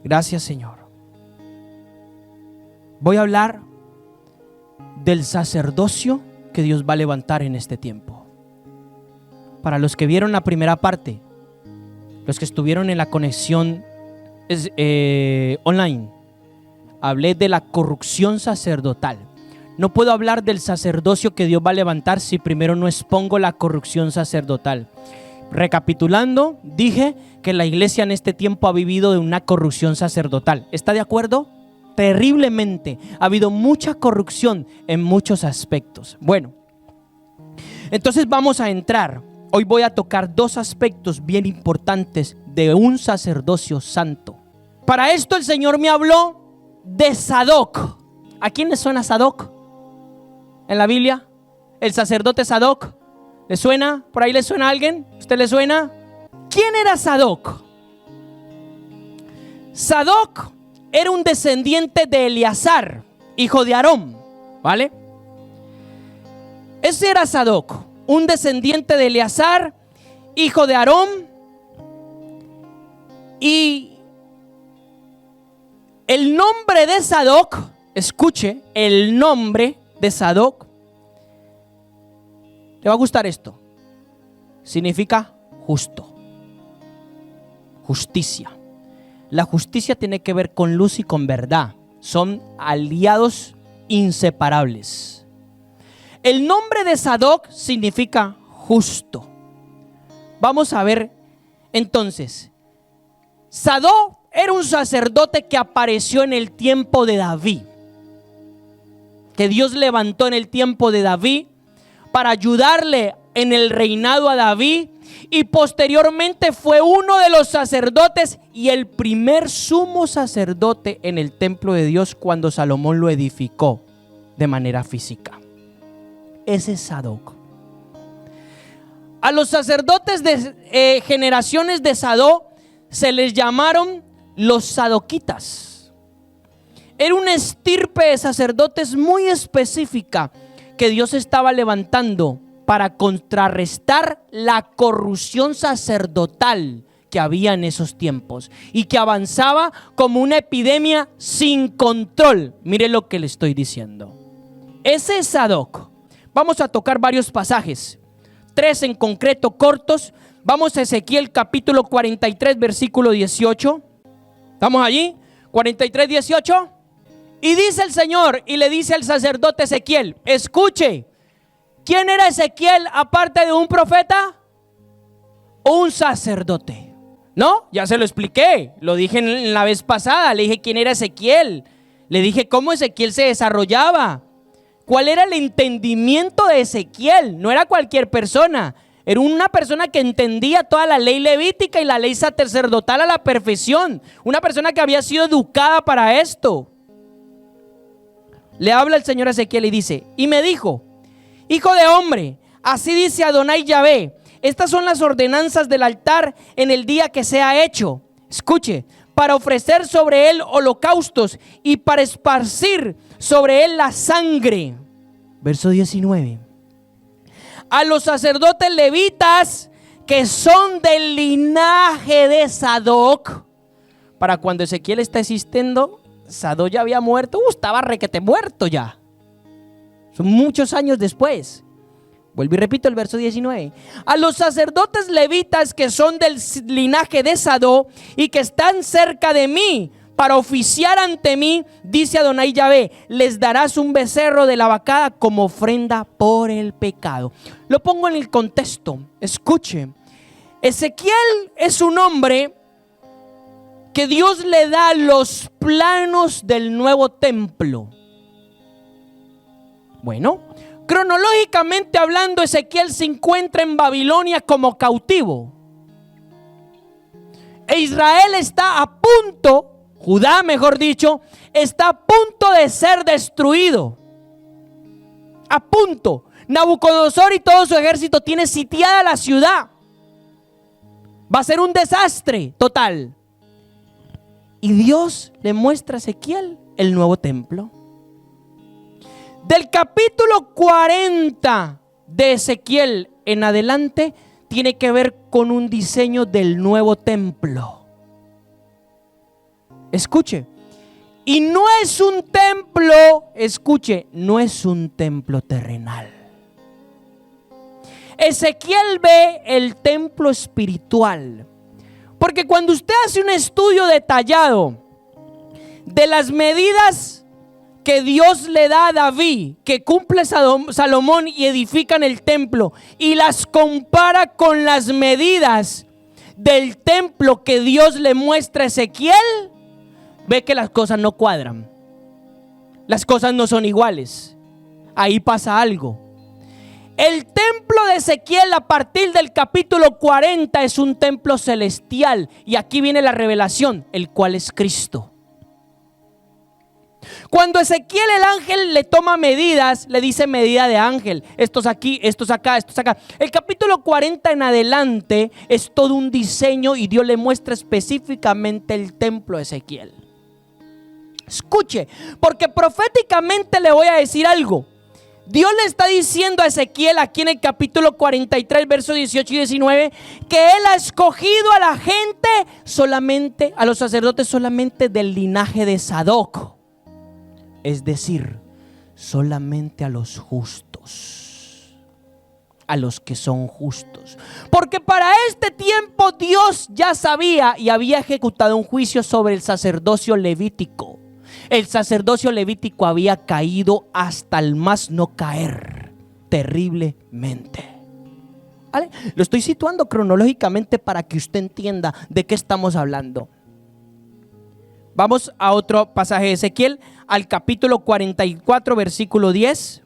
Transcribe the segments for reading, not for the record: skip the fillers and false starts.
Gracias, Señor. Voy a hablar del sacerdocio que Dios va a levantar en este tiempo. Para los que vieron la primera parte, los que estuvieron en la conexión online, hablé de la corrupción sacerdotal. No puedo hablar del sacerdocio que Dios va a levantar si primero no expongo la corrupción sacerdotal. Recapitulando, dije que la iglesia en este tiempo ha vivido de una corrupción sacerdotal. ¿Está de acuerdo? Terriblemente. Ha habido mucha corrupción en muchos aspectos. Bueno, entonces vamos a entrar. Hoy voy a tocar dos aspectos bien importantes de un sacerdocio santo. Para esto el Señor me habló de Sadoc. ¿A quién le suena Sadoc en la Biblia? El sacerdote Sadoc. ¿Le suena? ¿Por ahí le suena a alguien? ¿Usted le suena? ¿Quién era Sadoc? Sadoc era un descendiente de Eleazar, hijo de Aarón, ¿vale? Ese era Sadoc, un descendiente de Eleazar, hijo de Aarón. Y el nombre de Sadoc, escuche, el nombre de Sadoc, le va a gustar esto, significa justo, justicia. La justicia tiene que ver con luz y con verdad, son aliados inseparables. El nombre de Sadoc significa justo. Vamos a ver entonces. Sadoc era un sacerdote que apareció en el tiempo de David, que Dios levantó en el tiempo de David para ayudarle en el reinado a David, y posteriormente fue uno de los sacerdotes y el primer sumo sacerdote en el templo de Dios cuando Salomón lo edificó de manera física. Ese es Sadoc. A los sacerdotes de generaciones de Sadoc se les llamaron los sadoquitas. Era una estirpe de sacerdotes muy específica que Dios estaba levantando para contrarrestar la corrupción sacerdotal que había en esos tiempos y que avanzaba como una epidemia sin control. Mire lo que le estoy diciendo. Ese es Sadoc. Vamos a tocar varios pasajes, 3 en concreto cortos. Vamos a Ezequiel capítulo 43 versículo 18. ¿Estamos allí? 43, 18. Y dice el Señor y le dice al sacerdote Ezequiel, escuche, ¿quién era Ezequiel aparte de un profeta? Un sacerdote. No, ya se lo expliqué, lo dije en la vez pasada, le dije quién era Ezequiel, le dije cómo Ezequiel se desarrollaba, cuál era el entendimiento de Ezequiel. No era cualquier persona, era una persona que entendía toda la ley levítica y la ley sacerdotal a la perfección, una persona que había sido educada para esto. Le habla el Señor a Ezequiel y dice, y me dijo, hijo de hombre, así dice Adonai Yahvé, estas son las ordenanzas del altar en el día que sea hecho. Escuche, para ofrecer sobre él holocaustos y para esparcir sobre él la sangre. Verso 19. A los sacerdotes levitas que son del linaje de Sadoc. Para cuando Ezequiel está existiendo, Sadoc ya había muerto, estaba requete muerto ya. Son muchos años después. Vuelvo y repito el verso 19. A los sacerdotes levitas que son del linaje de Sadoc y que están cerca de mí para oficiar ante mí, dice Adonai Yahvé, les darás un becerro de la vacada como ofrenda por el pecado. Lo pongo en el contexto. Escuche, Ezequiel es un hombre que Dios le da los planos del nuevo templo. Bueno, cronológicamente hablando, Ezequiel se encuentra en Babilonia como cautivo. E Israel está a punto, Judá mejor dicho, está a punto de ser destruido. A punto. Nabucodonosor y todo su ejército tiene sitiada la ciudad. Va a ser un desastre total. Y Dios le muestra a Ezequiel el nuevo templo. Del capítulo 40 de Ezequiel en adelante tiene que ver con un diseño del nuevo templo. Escuche. Y no es un templo, escuche, no es un templo terrenal. Ezequiel ve el templo espiritual. Porque cuando usted hace un estudio detallado de las medidas que Dios le da a David, que cumple Salomón y edifican el templo, y las compara con las medidas del templo que Dios le muestra a Ezequiel, ve que las cosas no cuadran. Las cosas no son iguales. Ahí pasa algo. El templo de Ezequiel a partir del capítulo 40 es un templo celestial. Y aquí viene la revelación, el cual es Cristo. Cuando Ezequiel el ángel le toma medidas, le dice medida de ángel. Estos aquí, estos acá, estos acá. El capítulo 40 en adelante es todo un diseño y Dios le muestra específicamente el templo a Ezequiel. Escuche, porque proféticamente le voy a decir algo. Dios le está diciendo a Ezequiel aquí en el capítulo 43, versos 18 y 19, que Él ha escogido a la gente solamente, a los sacerdotes solamente del linaje de Sadoc. Es decir, solamente a los justos, a los que son justos. Porque para este tiempo Dios ya sabía y había ejecutado un juicio sobre el sacerdocio levítico. El sacerdocio levítico había caído hasta el más no caer, terriblemente. ¿Vale? Lo estoy situando cronológicamente para que usted entienda de qué estamos hablando. Vamos a otro pasaje de Ezequiel, al capítulo 44, versículo 10.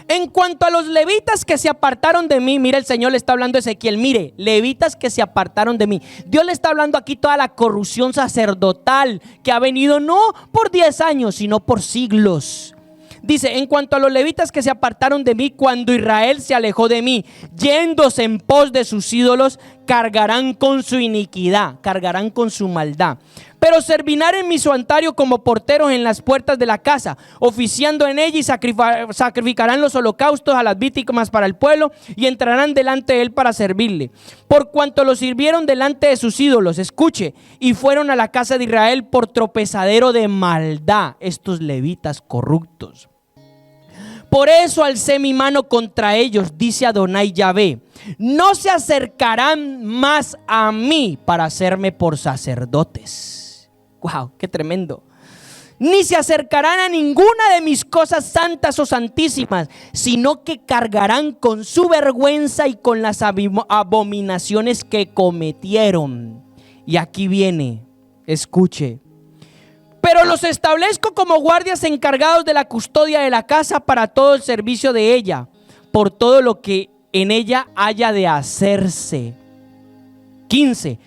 En cuanto a los levitas que se apartaron de mí, mire, el Señor le está hablando a Ezequiel, mire, levitas que se apartaron de mí. Dios le está hablando aquí toda la corrupción sacerdotal que ha venido no por 10 años, sino por siglos. Dice, en cuanto a los levitas que se apartaron de mí, cuando Israel se alejó de mí, yéndose en pos de sus ídolos, cargarán con su iniquidad, cargarán con su maldad. Pero servirán en mi santuario como porteros en las puertas de la casa, oficiando en ella, y sacrificarán los holocaustos a las víctimas para el pueblo, y entrarán delante de él para servirle. Por cuanto lo sirvieron delante de sus ídolos, escuche, y fueron a la casa de Israel por tropezadero de maldad, estos levitas corruptos. Por eso alcé mi mano contra ellos, dice Adonai Yahvé. No se acercarán más a mí para hacerme por sacerdotes. Wow, qué tremendo. Ni se acercarán a ninguna de mis cosas santas o santísimas, sino que cargarán con su vergüenza y con las abominaciones que cometieron. Y aquí viene, escuche. Pero los establezco como guardias encargados de la custodia de la casa para todo el servicio de ella, por todo lo que en ella haya de hacerse. 15.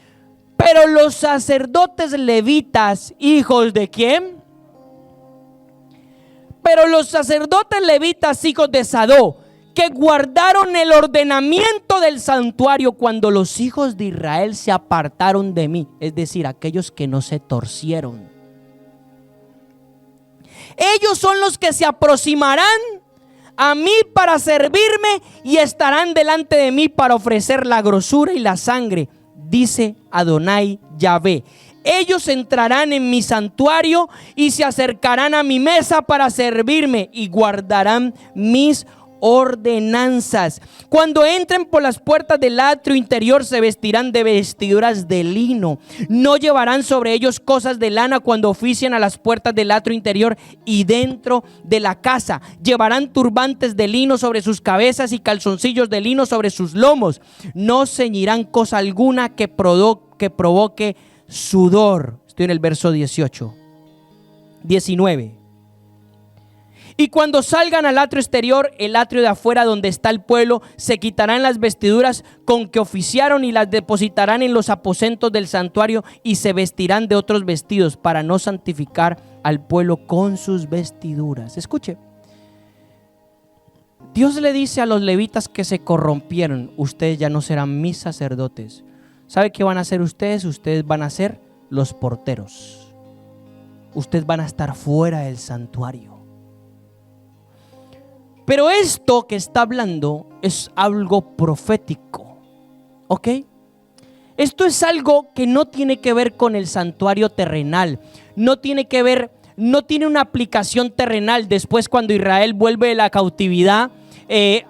Pero los sacerdotes levitas, hijos de ¿quién? Pero los sacerdotes levitas, hijos de Sadó, que guardaron el ordenamiento del santuario cuando los hijos de Israel se apartaron de mí, es decir, aquellos que no se torcieron. Ellos son los que se aproximarán a mí para servirme y estarán delante de mí para ofrecer la grosura y la sangre, dice Adonai Yahvé. Ellos entrarán en mi santuario y se acercarán a mi mesa para servirme y guardarán mis ordenanzas. Cuando entren por las puertas del atrio interior se vestirán de vestiduras de lino. No llevarán sobre ellos cosas de lana cuando oficien a las puertas del atrio interior y dentro de la casa. Llevarán turbantes de lino sobre sus cabezas y calzoncillos de lino sobre sus lomos. No ceñirán cosa alguna que provoque sudor. Estoy en el verso 18. 19. Y cuando salgan al atrio exterior, el atrio de afuera donde está el pueblo, se quitarán las vestiduras con que oficiaron y las depositarán en los aposentos del santuario y se vestirán de otros vestidos para no santificar al pueblo con sus vestiduras. Escuche, Dios le dice a los levitas que se corrompieron, ustedes ya no serán mis sacerdotes. ¿Sabe qué van a hacer ustedes? Ustedes van a ser los porteros. Ustedes van a estar fuera del santuario. Pero esto que está hablando es algo profético, ¿ok? Esto es algo que no tiene que ver con el santuario terrenal, no tiene una aplicación terrenal. Después, cuando Israel vuelve de la cautividad,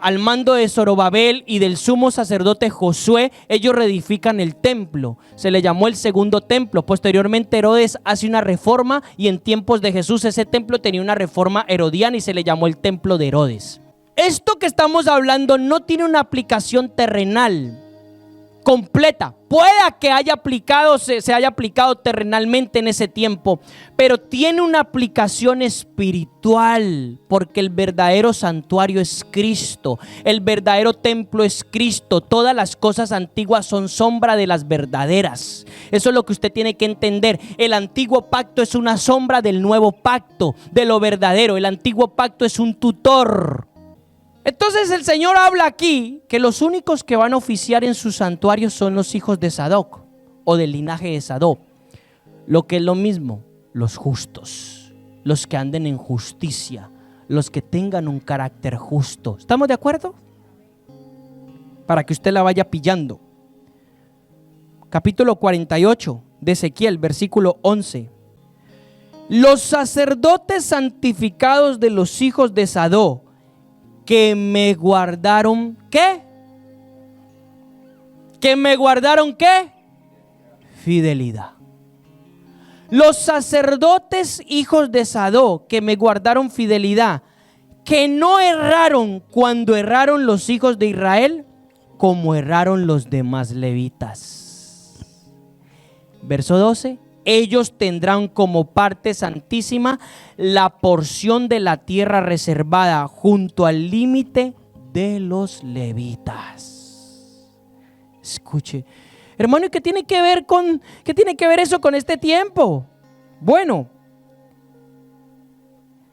al mando de Zorobabel y del sumo sacerdote Josué, ellos reedifican el templo. Se le llamó el segundo templo. Posteriormente Herodes hace una reforma y en tiempos de Jesús ese templo tenía una reforma herodiana y se le llamó el templo de Herodes. Esto que estamos hablando no tiene una aplicación terrenal completa. Pueda que se haya aplicado terrenalmente en ese tiempo, pero tiene una aplicación espiritual, porque el verdadero santuario es Cristo, el verdadero templo es Cristo. Todas las cosas antiguas son sombra de las verdaderas. Eso es lo que usted tiene que entender. El antiguo pacto es una sombra del nuevo pacto, de lo verdadero. El antiguo pacto es un tutor. Entonces el Señor habla aquí que los únicos que van a oficiar en su santuario son los hijos de Sadoc o del linaje de Sadoc. Lo que es lo mismo, los justos, los que anden en justicia, los que tengan un carácter justo. ¿Estamos de acuerdo? Para que usted la vaya pillando. Capítulo 48 de Ezequiel, versículo 11. Los sacerdotes santificados de los hijos de Sadoc, que me guardaron, ¿qué? ¿Que me guardaron qué? Fidelidad. Los sacerdotes hijos de Sadoc, que me guardaron fidelidad, que no erraron cuando erraron los hijos de Israel, como erraron los demás levitas. Verso 12. Ellos tendrán como parte santísima la porción de la tierra reservada junto al límite de los levitas. Escuche, hermano, ¿y qué tiene que ver eso con este tiempo? Bueno,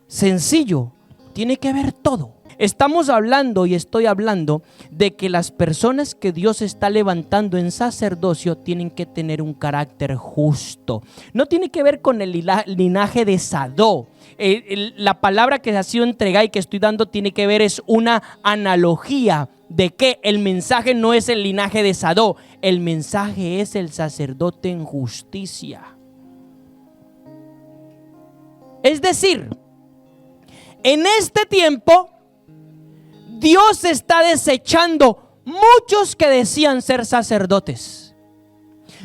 sencillo, tiene que ver todo. Estamos hablando y estoy hablando de que las personas que Dios está levantando en sacerdocio tienen que tener un carácter justo. No tiene que ver con el linaje de Sadoc. La palabra que ha sido entregada y que estoy dando tiene que ver, es una analogía de que el mensaje no es el linaje de Sadoc, el mensaje es el sacerdote en justicia. Es decir, en este tiempo Dios está desechando muchos que decían ser sacerdotes,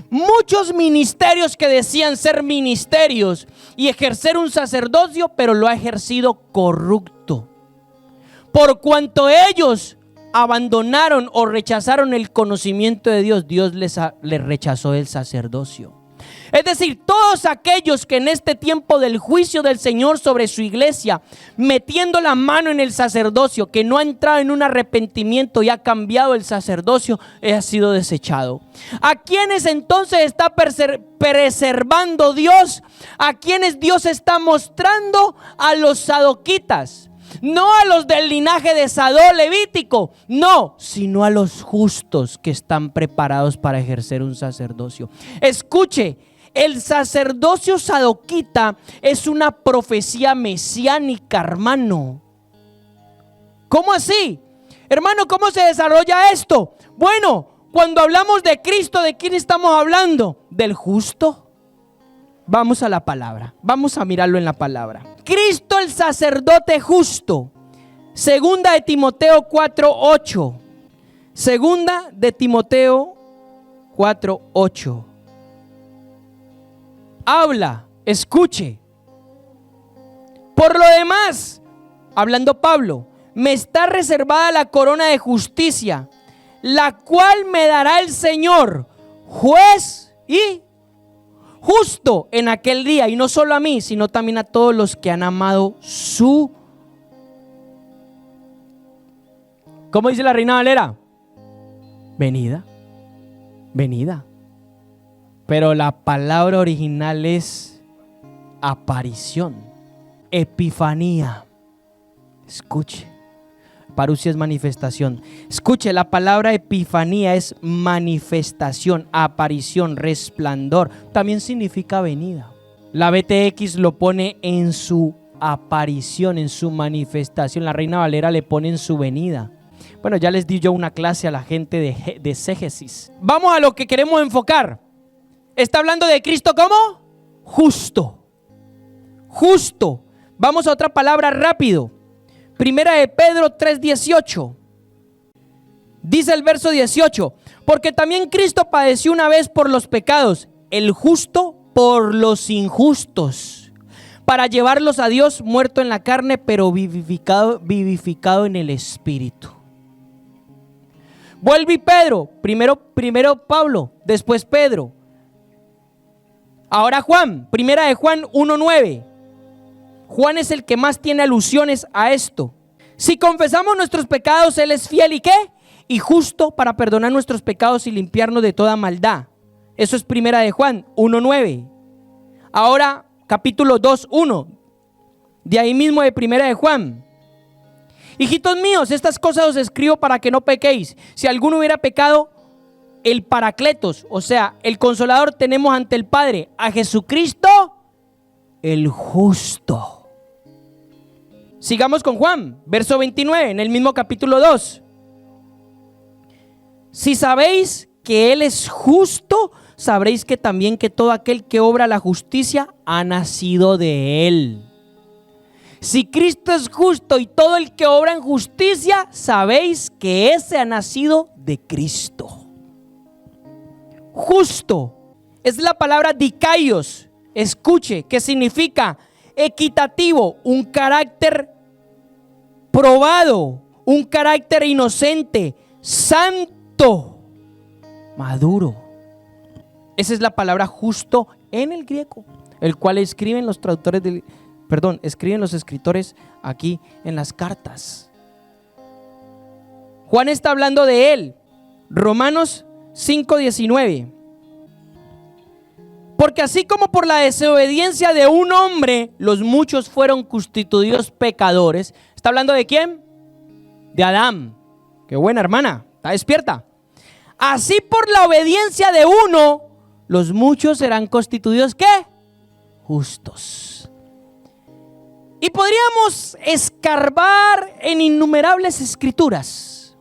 muchos ministerios que decían ser ministerios y ejercer un sacerdocio, pero lo ha ejercido corrupto. Por cuanto ellos abandonaron o rechazaron el conocimiento de Dios, Dios les rechazó el sacerdocio. Es decir, todos aquellos que en este tiempo del juicio del Señor sobre su iglesia, metiendo la mano en el sacerdocio, que no ha entrado en un arrepentimiento y ha cambiado el sacerdocio, ha sido desechado. ¿A quienes entonces está preservando Dios? ¿A quienes Dios está mostrando? A los sadoquitas. No a los del linaje de Sadoc levítico, no, sino a los justos que están preparados para ejercer un sacerdocio. Escuche, el sacerdocio sadoquita es una profecía mesiánica, hermano. ¿Cómo así? Hermano, ¿cómo se desarrolla esto? Bueno, cuando hablamos de Cristo, ¿de quién estamos hablando? ¿Del justo? Vamos a la palabra, vamos a mirarlo en la palabra. Cristo el sacerdote justo. Segunda de Timoteo 4:8. Segunda de Timoteo 4:8. Habla, escuche. Por lo demás, hablando Pablo, me está reservada la corona de justicia, la cual me dará el Señor, juez y justo en aquel día, y no solo a mí, sino también a todos los que han amado su, ¿cómo dice la Reina Valera? Venida, venida. Pero la palabra original es aparición, epifanía. Escuche, parusia es manifestación. Escuche, la palabra epifanía es manifestación, aparición, resplandor. También significa venida. La BTX lo pone en su aparición, en su manifestación. La Reina Valera le pone en su venida. Bueno, ya les di yo una clase a la gente de exégesis. Vamos a lo que queremos enfocar. Está hablando de Cristo como justo. Justo. Vamos a otra palabra rápido. Primera de Pedro 3:18. Dice el verso 18: porque también Cristo padeció una vez por los pecados, el justo por los injustos, para llevarlos a Dios, muerto en la carne, pero vivificado en el Espíritu. Vuelve Pedro, primero Pablo, después Pedro. Ahora Juan, primera de Juan 1:9. Juan es el que más tiene alusiones a esto. Si confesamos nuestros pecados, Él es fiel y ¿qué? Y justo para perdonar nuestros pecados y limpiarnos de toda maldad. Eso es primera de Juan 1:9. Ahora capítulo 2:1. De ahí mismo de primera de Juan. Hijitos míos, estas cosas os escribo para que no pequéis. Si alguno hubiera pecado, el Paracletos, o sea, el Consolador, tenemos ante el Padre, a Jesucristo el justo. Sigamos con Juan, verso 29, en el mismo capítulo 2. Si sabéis que Él es justo, sabréis que también que todo aquel que obra la justicia ha nacido de Él. Si Cristo es justo y todo el que obra en justicia, sabéis que ese ha nacido de Cristo. Justo es la palabra dikaios, escuche, que significa equitativo, un carácter probado, un carácter inocente, santo, maduro. Esa es la palabra justo en el griego, el cual escriben los traductores escriben los escritores aquí en las cartas. Juan está hablando de él. Romanos 5:19. Porque así como por la desobediencia de un hombre los muchos fueron constituidos pecadores. ¿Está hablando de quién? De Adán. Qué buena, hermana, está despierta. Así por la obediencia de uno los muchos serán constituidos ¿qué? Justos. Y podríamos escarbar en innumerables escrituras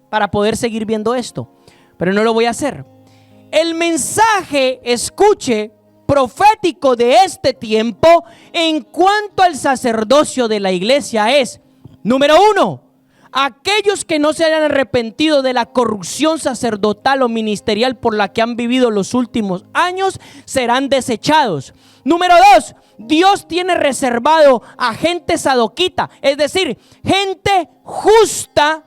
para poder seguir viendo esto, pero no lo voy a hacer. El mensaje, escuche, profético de este tiempo en cuanto al sacerdocio de la iglesia es: número 1, aquellos que no se hayan arrepentido de la corrupción sacerdotal o ministerial por la que han vivido los últimos años serán desechados. Número 2, Dios tiene reservado a gente sadoquita, es decir, gente justa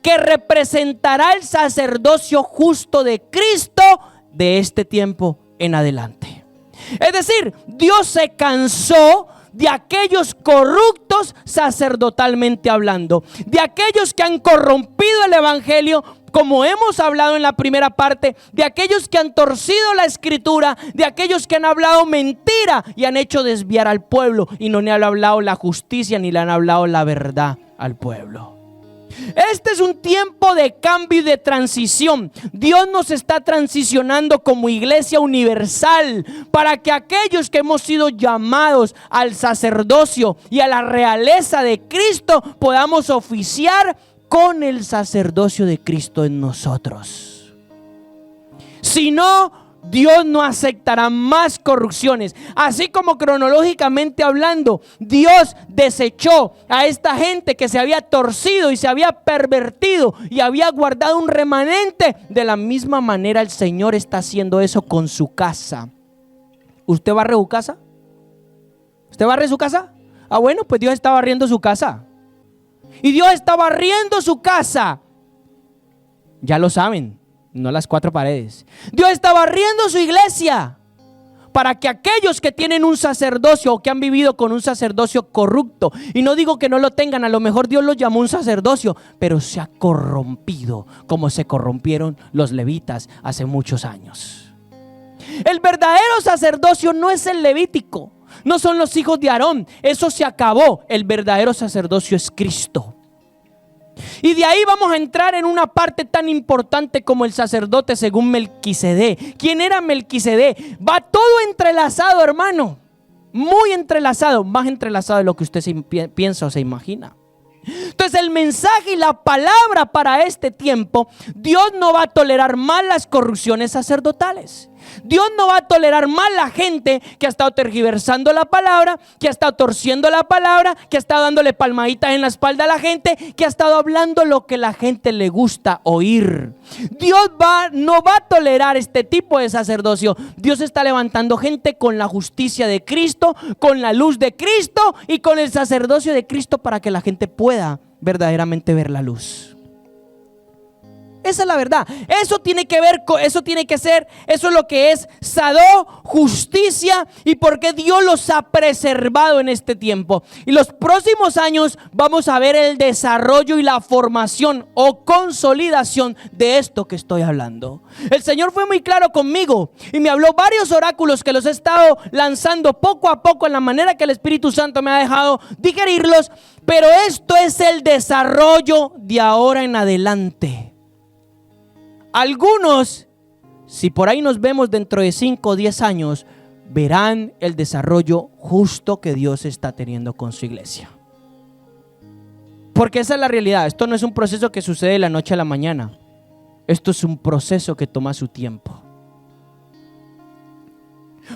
que representará el sacerdocio justo de Cristo de este tiempo en adelante. Es decir, Dios se cansó de aquellos corruptos sacerdotalmente hablando, de aquellos que han corrompido el evangelio, como hemos hablado en la primera parte, de aquellos que han torcido la escritura, de aquellos que han hablado mentira y han hecho desviar al pueblo y no le han hablado la justicia ni le han hablado la verdad al pueblo. Este es un tiempo de cambio y de transición. Dios nos está transicionando como iglesia universal para que aquellos que hemos sido llamados al sacerdocio y a la realeza de Cristo podamos oficiar con el sacerdocio de Cristo en nosotros. Si no, Dios no aceptará más corrupciones. Así como cronológicamente hablando, Dios desechó a esta gente que se había torcido y se había pervertido y había guardado un remanente. De la misma manera el Señor está haciendo eso con su casa. ¿Usted barre su casa? ¿Usted barre su casa? Ah, bueno, pues Dios está barriendo su casa. Y Dios está barriendo su casa. Ya lo saben, no las cuatro paredes. Dios está barriendo su iglesia para que aquellos que tienen un sacerdocio o que han vivido con un sacerdocio corrupto, y no digo que no lo tengan, a lo mejor Dios los llamó un sacerdocio, pero se ha corrompido como se corrompieron los levitas hace muchos años. El verdadero sacerdocio no es el levítico, no son los hijos de Aarón, eso se acabó. El verdadero sacerdocio es Cristo. Y de ahí vamos a entrar en una parte tan importante como el sacerdote según Melquisedec. ¿Quién era Melquisedec? Va todo entrelazado, hermano, muy entrelazado, más entrelazado de lo que usted piensa o se imagina. Entonces el mensaje y la palabra para este tiempo: Dios no va a tolerar más las corrupciones sacerdotales. Dios no va a tolerar más la gente que ha estado tergiversando la palabra, que ha estado torciendo la palabra, que ha estado dándole palmaditas en la espalda a la gente, que ha estado hablando lo que la gente le gusta oír. Dios no va a tolerar este tipo de sacerdocio. Dios está levantando gente con la justicia de Cristo, con la luz de Cristo y con el sacerdocio de Cristo, para que la gente pueda verdaderamente ver la luz. Esa es la verdad. Eso tiene que ver con, eso tiene que ser, eso es lo que es Sadó, justicia, y por qué Dios los ha preservado en este tiempo. Y los próximos años vamos a ver el desarrollo y la formación o consolidación de esto que estoy hablando. El Señor fue muy claro conmigo y me habló varios oráculos que los he estado lanzando poco a poco en la manera que el Espíritu Santo me ha dejado digerirlos. Pero esto es el desarrollo de ahora en adelante. Algunos, si por ahí nos vemos dentro de 5 o 10 años, verán el desarrollo justo que Dios está teniendo con su iglesia. Porque esa es la realidad. Esto no es un proceso que sucede de la noche a la mañana. Esto es un proceso que toma su tiempo.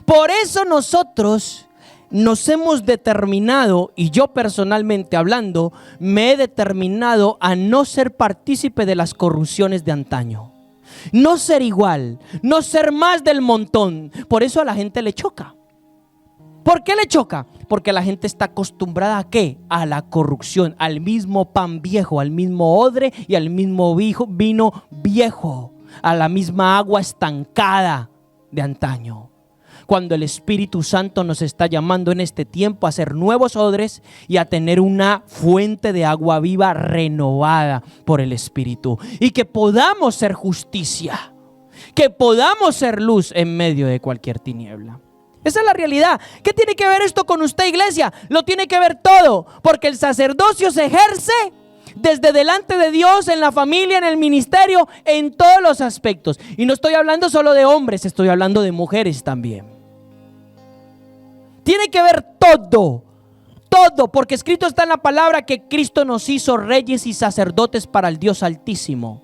Por eso nosotros nos hemos determinado, y yo personalmente hablando, me he determinado a no ser partícipe de las corrupciones de antaño. No ser igual, no ser más del montón. Por eso a la gente le choca. ¿Por qué le choca? Porque la gente está acostumbrada ¿a qué? A la corrupción, al mismo pan viejo, al mismo odre y al mismo vino viejo, a la misma agua estancada de antaño. Cuando el Espíritu Santo nos está llamando en este tiempo a ser nuevos odres y a tener una fuente de agua viva renovada por el Espíritu, y que podamos ser justicia, que podamos ser luz en medio de cualquier tiniebla. Esa es la realidad. ¿Qué tiene que ver esto con usted, iglesia? Lo tiene que ver todo, porque el sacerdocio se ejerce desde delante de Dios, en la familia, en el ministerio, en todos los aspectos. Y no estoy hablando solo de hombres, estoy hablando de mujeres también. Tiene que ver todo, porque escrito está en la palabra que Cristo nos hizo reyes y sacerdotes para el Dios Altísimo.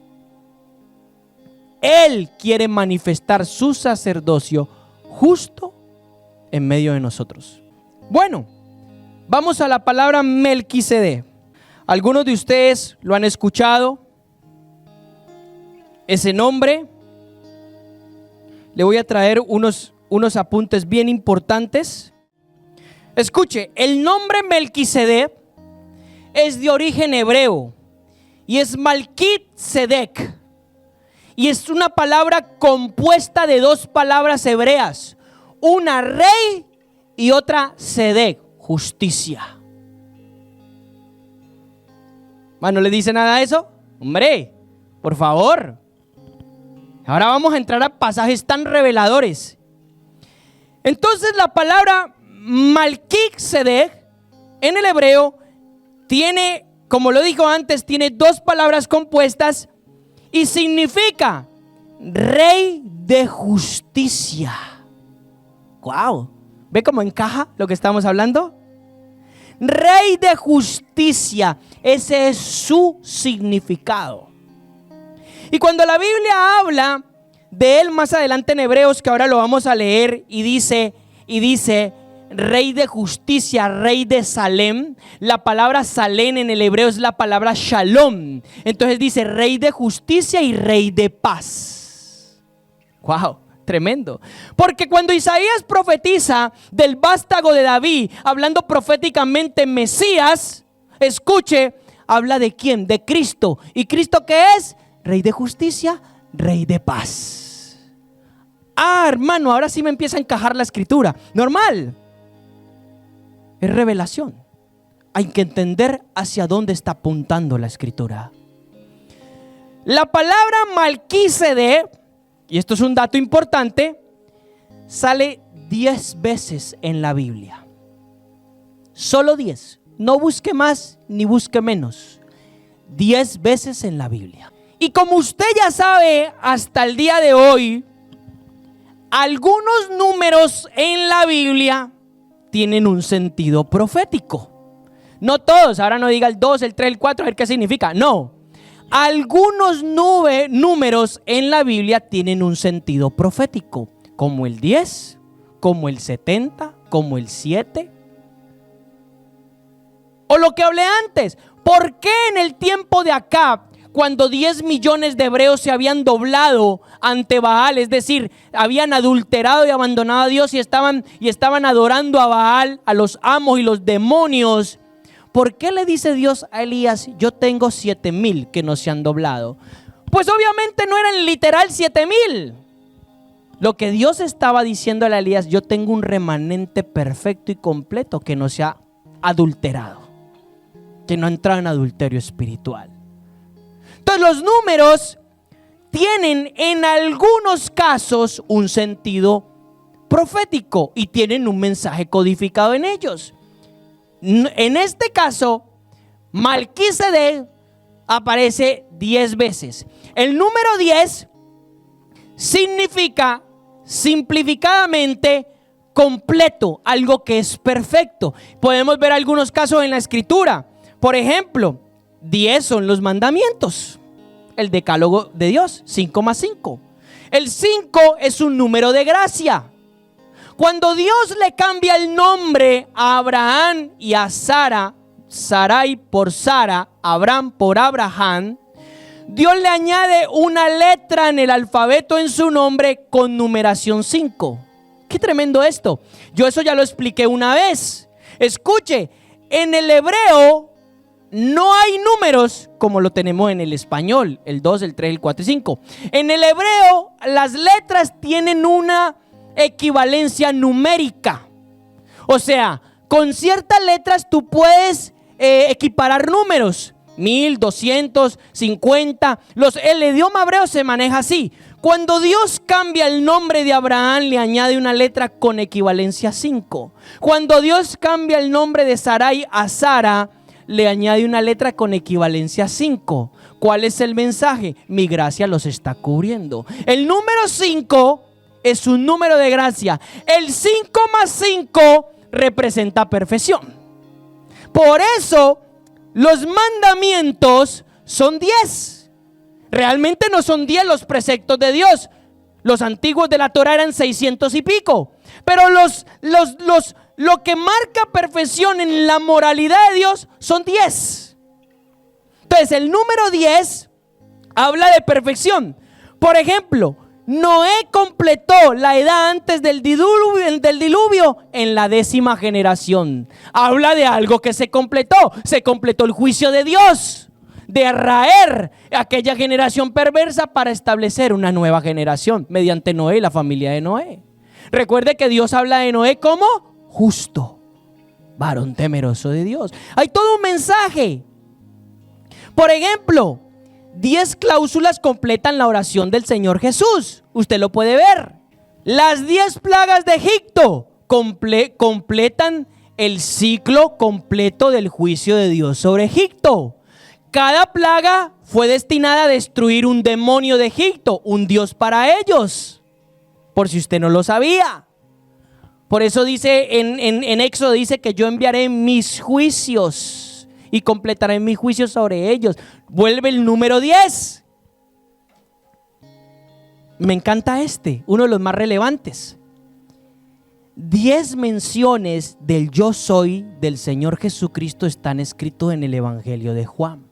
Él quiere manifestar su sacerdocio justo en medio de nosotros. Bueno, vamos a la palabra Melquisedec. Algunos de ustedes lo han escuchado, ese nombre. Le voy a traer unos apuntes bien importantes. Escuche, el nombre Melquisedec es de origen hebreo y es Malkit-Sedek, y es una palabra compuesta de 2 palabras hebreas, una rey y otra Sedek, justicia. ¿No le dice nada a eso? Hombre, por favor. Ahora vamos a entrar a pasajes tan reveladores. Entonces la palabra Malkit-Sedek en el hebreo tiene, como lo dijo antes, tiene 2 palabras compuestas y significa rey de justicia. ¡Wow! ¿Ve cómo encaja lo que estamos hablando? Rey de justicia, ese es su significado. Y cuando la Biblia habla de él más adelante en Hebreos, que ahora lo vamos a leer, y dice rey de justicia, rey de Salem. La palabra Salem en el hebreo es la palabra Shalom. Entonces dice rey de justicia y rey de paz. ¡Wow! Tremendo. Porque cuando Isaías profetiza del vástago de David, hablando proféticamente Mesías, escuche, habla de quién, de Cristo. ¿Y Cristo qué es? Rey de justicia, rey de paz. Hermano, ahora sí me empieza a encajar la escritura. Normal. Es revelación. Hay que entender hacia dónde está apuntando la escritura. La palabra Malquisedec, y esto es un dato importante, sale 10 veces en la Biblia. Solo 10. No busque más ni busque menos. 10 veces en la Biblia. Y como usted ya sabe, hasta el día de hoy, algunos números en la Biblia tienen un sentido profético. No todos, ahora no diga el 2, el 3, el 4, a ver qué significa. No. Algunos números en la Biblia tienen un sentido profético, como el 10, como el 70, como el 7. O lo que hablé antes, ¿por qué en el tiempo de Acab, cuando 10 millones de hebreos se habían doblado ante Baal, es decir, habían adulterado y abandonado a Dios y estaban adorando a Baal, a los amos y los demonios? ¿Por qué le dice Dios a Elías, yo tengo 7,000 que no se han doblado? Pues obviamente no eran literal 7,000. Lo que Dios estaba diciendo a Elías, yo tengo un remanente perfecto y completo que no se ha adulterado, que no ha entrado en adulterio espiritual. Entonces los números tienen en algunos casos un sentido profético y tienen un mensaje codificado en ellos. En este caso, Melquisedec aparece 10 veces. El número 10 significa simplificadamente completo, algo que es perfecto. Podemos ver algunos casos en la escritura. Por ejemplo, 10 son los mandamientos, el decálogo de Dios, 5 más 5. El 5 es un número de gracia. Cuando Dios le cambia el nombre a Abraham y a Sara, Sarai por Sara, Abraham por Abraham, Dios le añade una letra en el alfabeto en su nombre con numeración 5. Qué tremendo esto. Yo eso ya lo expliqué una vez. Escuche, en el hebreo no hay números como lo tenemos en el español, el 2, el 3, el 4 y 5. En el hebreo las letras tienen una equivalencia numérica. O sea, con ciertas letras tú puedes equiparar números. 1000, 250. El idioma hebreo se maneja así. Cuando Dios cambia el nombre de Abraham, le añade una letra con equivalencia 5. Cuando Dios cambia el nombre de Sarai a Sara, le añade una letra con equivalencia 5. ¿Cuál es el mensaje? Mi gracia los está cubriendo. El número 5 es un número de gracia. El 5 más 5 representa perfección. Por eso los mandamientos son 10. Realmente no son 10 los preceptos de Dios. Los antiguos de la Torah eran 600 y pico. Pero lo que marca perfección en la moralidad de Dios son 10. Entonces el número 10 habla de perfección. Por ejemplo, Noé completó la edad antes del diluvio en la 10ª generación. Habla de algo que se completó. Se completó el juicio de Dios, de raer aquella generación perversa para establecer una nueva generación mediante Noé y la familia de Noé. Recuerde que Dios habla de Noé como justo, varón temeroso de Dios. Hay todo un mensaje. Por ejemplo, 10 cláusulas completan la oración del Señor Jesús. Usted lo puede ver. Las 10 plagas de Egipto completan el ciclo completo del juicio de Dios sobre Egipto. Cada plaga fue destinada a destruir un demonio de Egipto, un dios para ellos, por si usted no lo sabía. Por eso dice en Éxodo, dice que yo enviaré mis juicios y completaré mis juicios sobre ellos. Vuelve el número 10. Me encanta uno de los más relevantes. 10 menciones del yo soy del Señor Jesucristo están escritos en el Evangelio de Juan.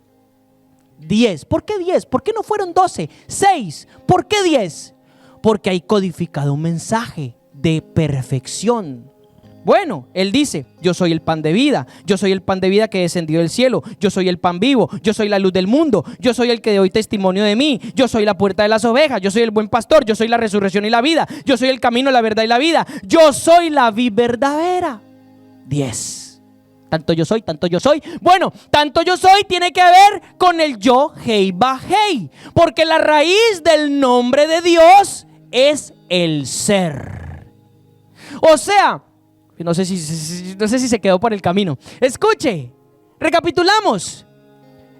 10. ¿Por qué 10? ¿Por qué no fueron 12? 6. ¿Por qué 10? Porque hay codificado un mensaje de perfección. Bueno, Él dice, yo soy el pan de vida, yo soy el pan de vida que descendió del cielo, yo soy el pan vivo, yo soy la luz del mundo, yo soy el que doy testimonio de mí, yo soy la puerta de las ovejas, yo soy el buen pastor, yo soy la resurrección y la vida, yo soy el camino, la verdad y la vida, yo soy la vid verdadera. 10. Tanto yo soy, tanto yo soy. Bueno, tanto yo soy tiene que ver con el yo, hei, ba, hei, porque la raíz del nombre de Dios es el ser. O sea, no sé si se quedó por el camino. Escuche, recapitulamos.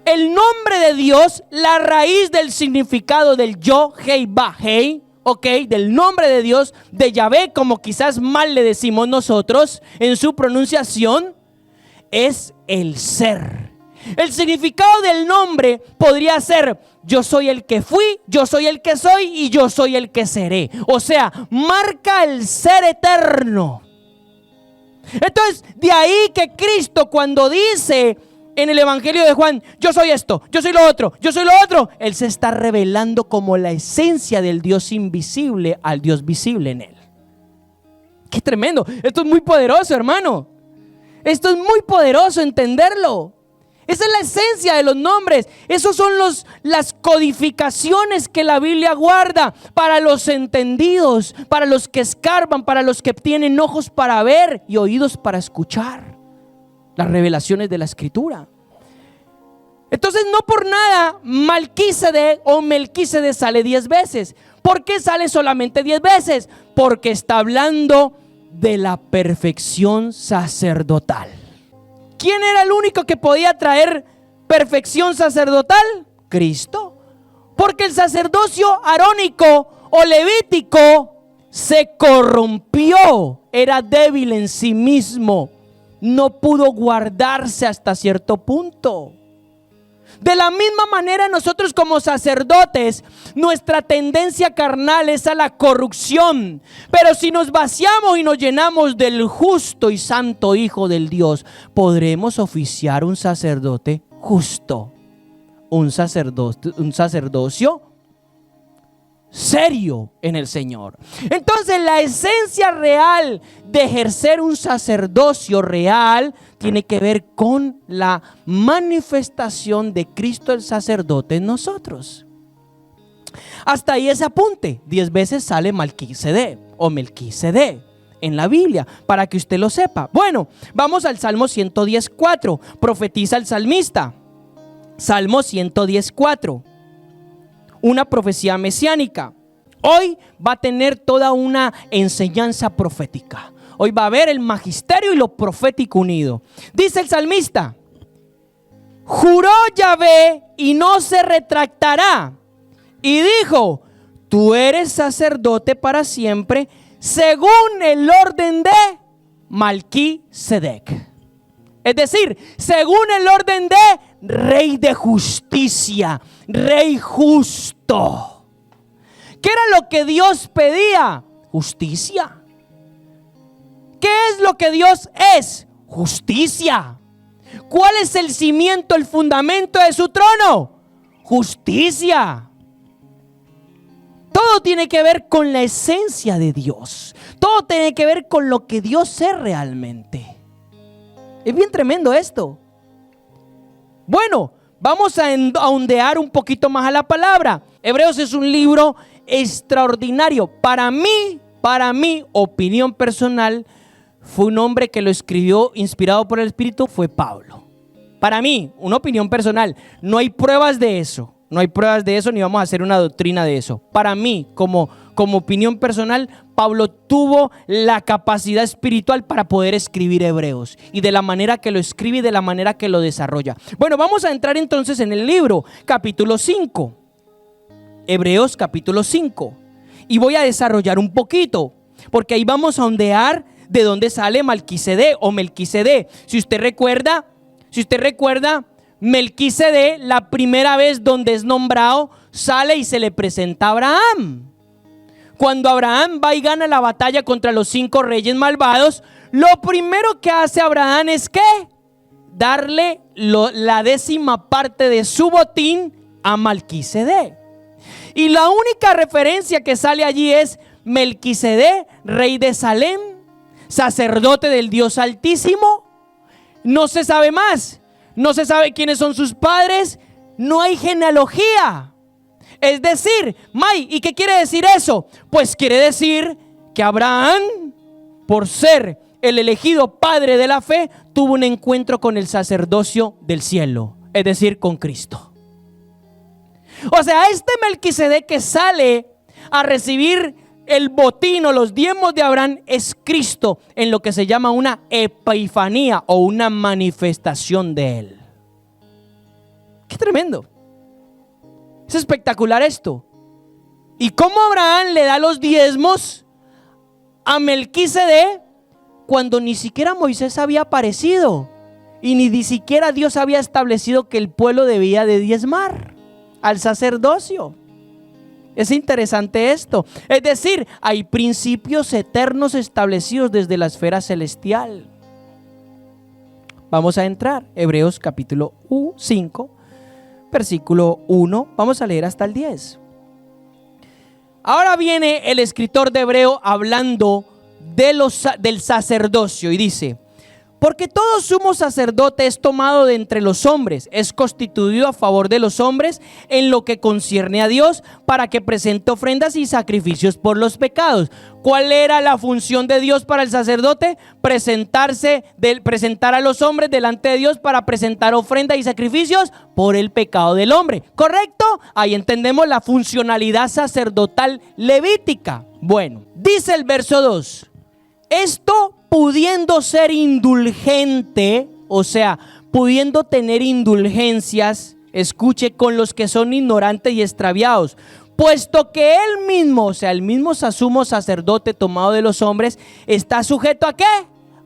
El nombre de Dios, la raíz del significado del yo, hei, ba, hei, del nombre de Dios, de Yahvé, como quizás mal le decimos nosotros en su pronunciación, es el ser. El significado del nombre podría ser: yo soy el que fui, yo soy el que soy y yo soy el que seré. O sea, marca el ser eterno. Entonces, de ahí que Cristo, cuando dice en el Evangelio de Juan, yo soy esto, yo soy lo otro, yo soy lo otro, Él se está revelando como la esencia del Dios invisible al Dios visible en Él. ¡Qué tremendo! Esto es muy poderoso, hermano. Esto es muy poderoso entenderlo. Esa es la esencia de los nombres. Esos son las codificaciones que la Biblia guarda para los entendidos, para los que escarban, para los que tienen ojos para ver y oídos para escuchar las revelaciones de la Escritura. Entonces, no por nada Melquisedec o Melquisedec sale 10 veces. ¿Por qué sale solamente 10 veces? Porque está hablando de la perfección sacerdotal. ¿Quién era el único que podía traer perfección sacerdotal? Cristo. Porque el sacerdocio arónico o levítico se corrompió, era débil en sí mismo, no pudo guardarse hasta cierto punto. De la misma manera, nosotros como sacerdotes, nuestra tendencia carnal es a la corrupción. Pero si nos vaciamos y nos llenamos del justo y santo Hijo del Dios, podremos oficiar un sacerdote justo, un sacerdocio serio en el Señor. Entonces, la esencia real de ejercer un sacerdocio real tiene que ver con la manifestación de Cristo el sacerdote en nosotros. Hasta ahí ese apunte. 10 veces sale Melquisedec o Melquisedec en la Biblia, para que usted lo sepa. Bueno, vamos al Salmo 110:4. Profetiza el salmista. Salmo 110:4. Una profecía mesiánica. Hoy va a tener toda una enseñanza profética. Hoy va a haber el magisterio y lo profético unido. Dice el salmista: juró Yahvé y no se retractará, y dijo: tú eres sacerdote para siempre, según el orden de Melquisedec. Es decir, según el orden de rey de justicia, rey justo. ¿Qué era lo que Dios pedía? Justicia. ¿Qué es lo que Dios es? Justicia. ¿Cuál es el cimiento, el fundamento de su trono? Justicia. Todo tiene que ver con la esencia de Dios. Todo tiene que ver con lo que Dios es realmente. Es bien tremendo esto. Bueno, vamos a ondear un poquito más a la palabra. Hebreos es un libro extraordinario. Para mí, opinión personal, fue un hombre que lo escribió inspirado por el Espíritu, fue Pablo. Para mí, una opinión personal. No hay pruebas de eso. No hay pruebas de eso, ni vamos a hacer una doctrina de eso. Para mí, como opinión personal, Pablo tuvo la capacidad espiritual para poder escribir Hebreos, y de la manera que lo escribe y de la manera que lo desarrolla. Bueno, vamos a entrar entonces en el libro, capítulo 5. Hebreos capítulo 5. Y voy a desarrollar un poquito, porque ahí vamos a ondear de dónde sale Melquisedec o Melquisedec. Si usted recuerda, Melquisedec, la primera vez donde es nombrado, sale y se le presenta a Abraham. Cuando Abraham va y gana la batalla contra los 5 reyes malvados, lo primero que hace Abraham es ¿qué? Darle la 10ª parte de su botín a Melquisedec. Y la única referencia que sale allí es Melquisedec, rey de Salem, sacerdote del Dios Altísimo. No se sabe más. No se sabe quiénes son sus padres. No hay genealogía. Es decir, ¿y qué quiere decir eso? Pues quiere decir que Abraham, por ser el elegido padre de la fe, tuvo un encuentro con el sacerdocio del cielo, es decir, con Cristo. O sea, este Melquisedec que sale a recibir el botín o los diezmos de Abraham es Cristo, en lo que se llama una epifanía o una manifestación de él. ¡Qué tremendo! Es espectacular esto. ¿Y cómo Abraham le da los diezmos a Melquisedec cuando ni siquiera Moisés había aparecido? Y ni siquiera Dios había establecido que el pueblo debía de diezmar al sacerdocio. Es interesante esto. Es decir, hay principios eternos establecidos desde la esfera celestial. Vamos a entrar. Hebreos capítulo 5, versículo 1. Vamos a leer hasta el 10. Ahora viene el escritor de Hebreo hablando del sacerdocio y dice: porque todo sumo sacerdote es tomado de entre los hombres, es constituido a favor de los hombres en lo que concierne a Dios, para que presente ofrendas y sacrificios por los pecados. ¿Cuál era la función de Dios para el sacerdote? Presentar a los hombres delante de Dios para presentar ofrendas y sacrificios por el pecado del hombre. ¿Correcto? Ahí entendemos la funcionalidad sacerdotal levítica. Bueno, dice el verso 2: esto pudiendo ser indulgente, o sea, pudiendo tener indulgencias, escuche, con los que son ignorantes y extraviados, puesto que él mismo, o sea, el mismo sumo sacerdote tomado de los hombres, está sujeto ¿a qué?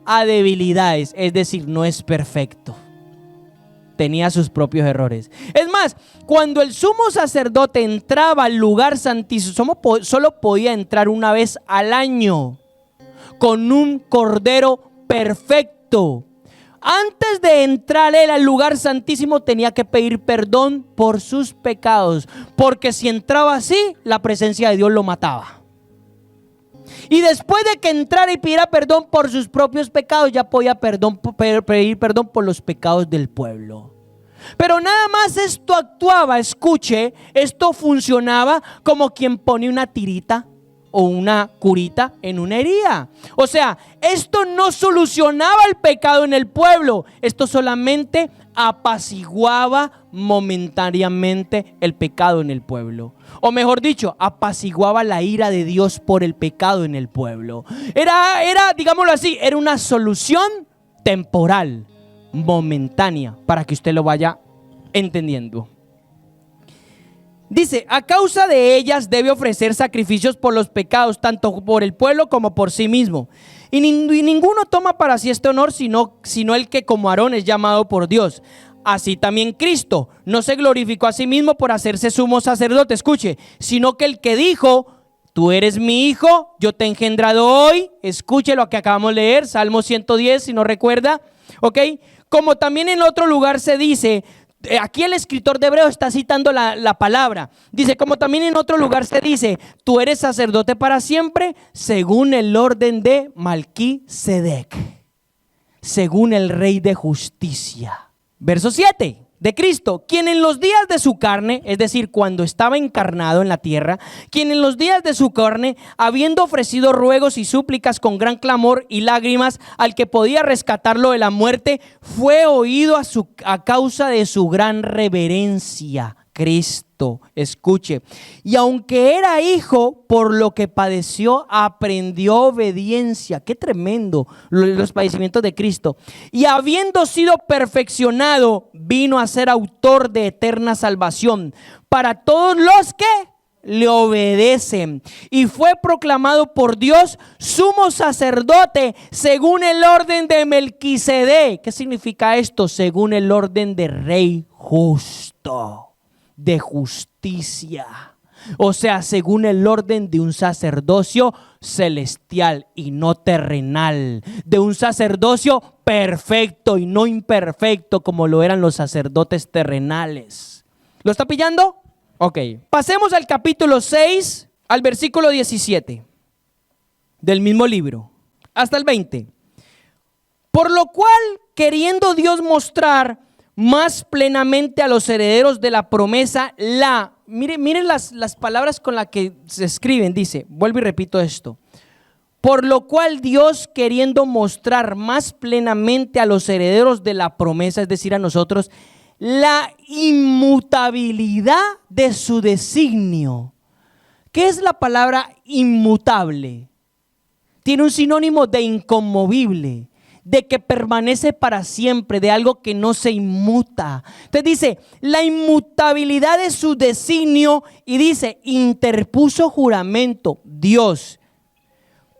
A debilidades, es decir, no es perfecto. Tenía sus propios errores. Es más, cuando el sumo sacerdote entraba al lugar santísimo, solo podía entrar una vez al año, con un cordero perfecto. Antes de entrar él al lugar santísimo tenía que pedir perdón por sus pecados, porque si entraba así, la presencia de Dios lo mataba. Y después de que entrara y pidiera perdón por sus propios pecados, ya podía pedir perdón por los pecados del pueblo. Pero nada más esto actuaba, escuche, esto funcionaba como quien pone una tirita o una curita en una herida. O sea, esto no solucionaba el pecado en el pueblo, esto solamente apaciguaba momentáneamente el pecado en el pueblo. O mejor dicho, apaciguaba la ira de Dios por el pecado en el pueblo. Era, digámoslo así, era una solución temporal, momentánea, para que usted lo vaya entendiendo. Dice: a causa de ellas debe ofrecer sacrificios por los pecados, tanto por el pueblo como por sí mismo. Y ninguno toma para sí este honor, sino el que como Aarón es llamado por Dios. Así también Cristo no se glorificó a sí mismo por hacerse sumo sacerdote, escuche, sino que el que dijo: tú eres mi hijo, yo te he engendrado hoy. Escuche lo que acabamos de leer, Salmo 110, si no recuerda, ¿ok? Como también en otro lugar se dice, aquí el escritor de Hebreo está citando la palabra. Dice, como también en otro lugar se dice, tú eres sacerdote para siempre, según el orden de Melquisedec, según el rey de justicia. Verso 7. De Cristo, quien en los días de su carne, es decir, cuando estaba encarnado en la tierra, quien en los días de su carne, habiendo ofrecido ruegos y súplicas con gran clamor y lágrimas al que podía rescatarlo de la muerte, fue oído a causa de su gran reverencia. Cristo, escuche, y aunque era hijo, por lo que padeció, aprendió obediencia. Qué tremendo los padecimientos de Cristo. Y habiendo sido perfeccionado, vino a ser autor de eterna salvación para todos los que le obedecen. Y fue proclamado por Dios sumo sacerdote según el orden de Melquisedec. ¿Qué significa esto? Según el orden de rey justo, de justicia, o sea, según el orden de un sacerdocio celestial y no terrenal, de un sacerdocio perfecto y no imperfecto como lo eran los sacerdotes terrenales. ¿Lo está pillando? Ok, pasemos al capítulo 6, al versículo 17 del mismo libro, hasta el 20. Por lo cual, queriendo Dios mostrar más plenamente a los herederos de la promesa, miren las palabras con las que se escriben, dice, vuelvo y repito esto: por lo cual Dios, queriendo mostrar más plenamente a los herederos de la promesa, es decir, a nosotros, la inmutabilidad de su designio. ¿Qué es la palabra inmutable? Tiene un sinónimo de inconmovible, de que permanece para siempre, de algo que no se inmuta. Entonces dice, la inmutabilidad de su designio, y dice, interpuso juramento Dios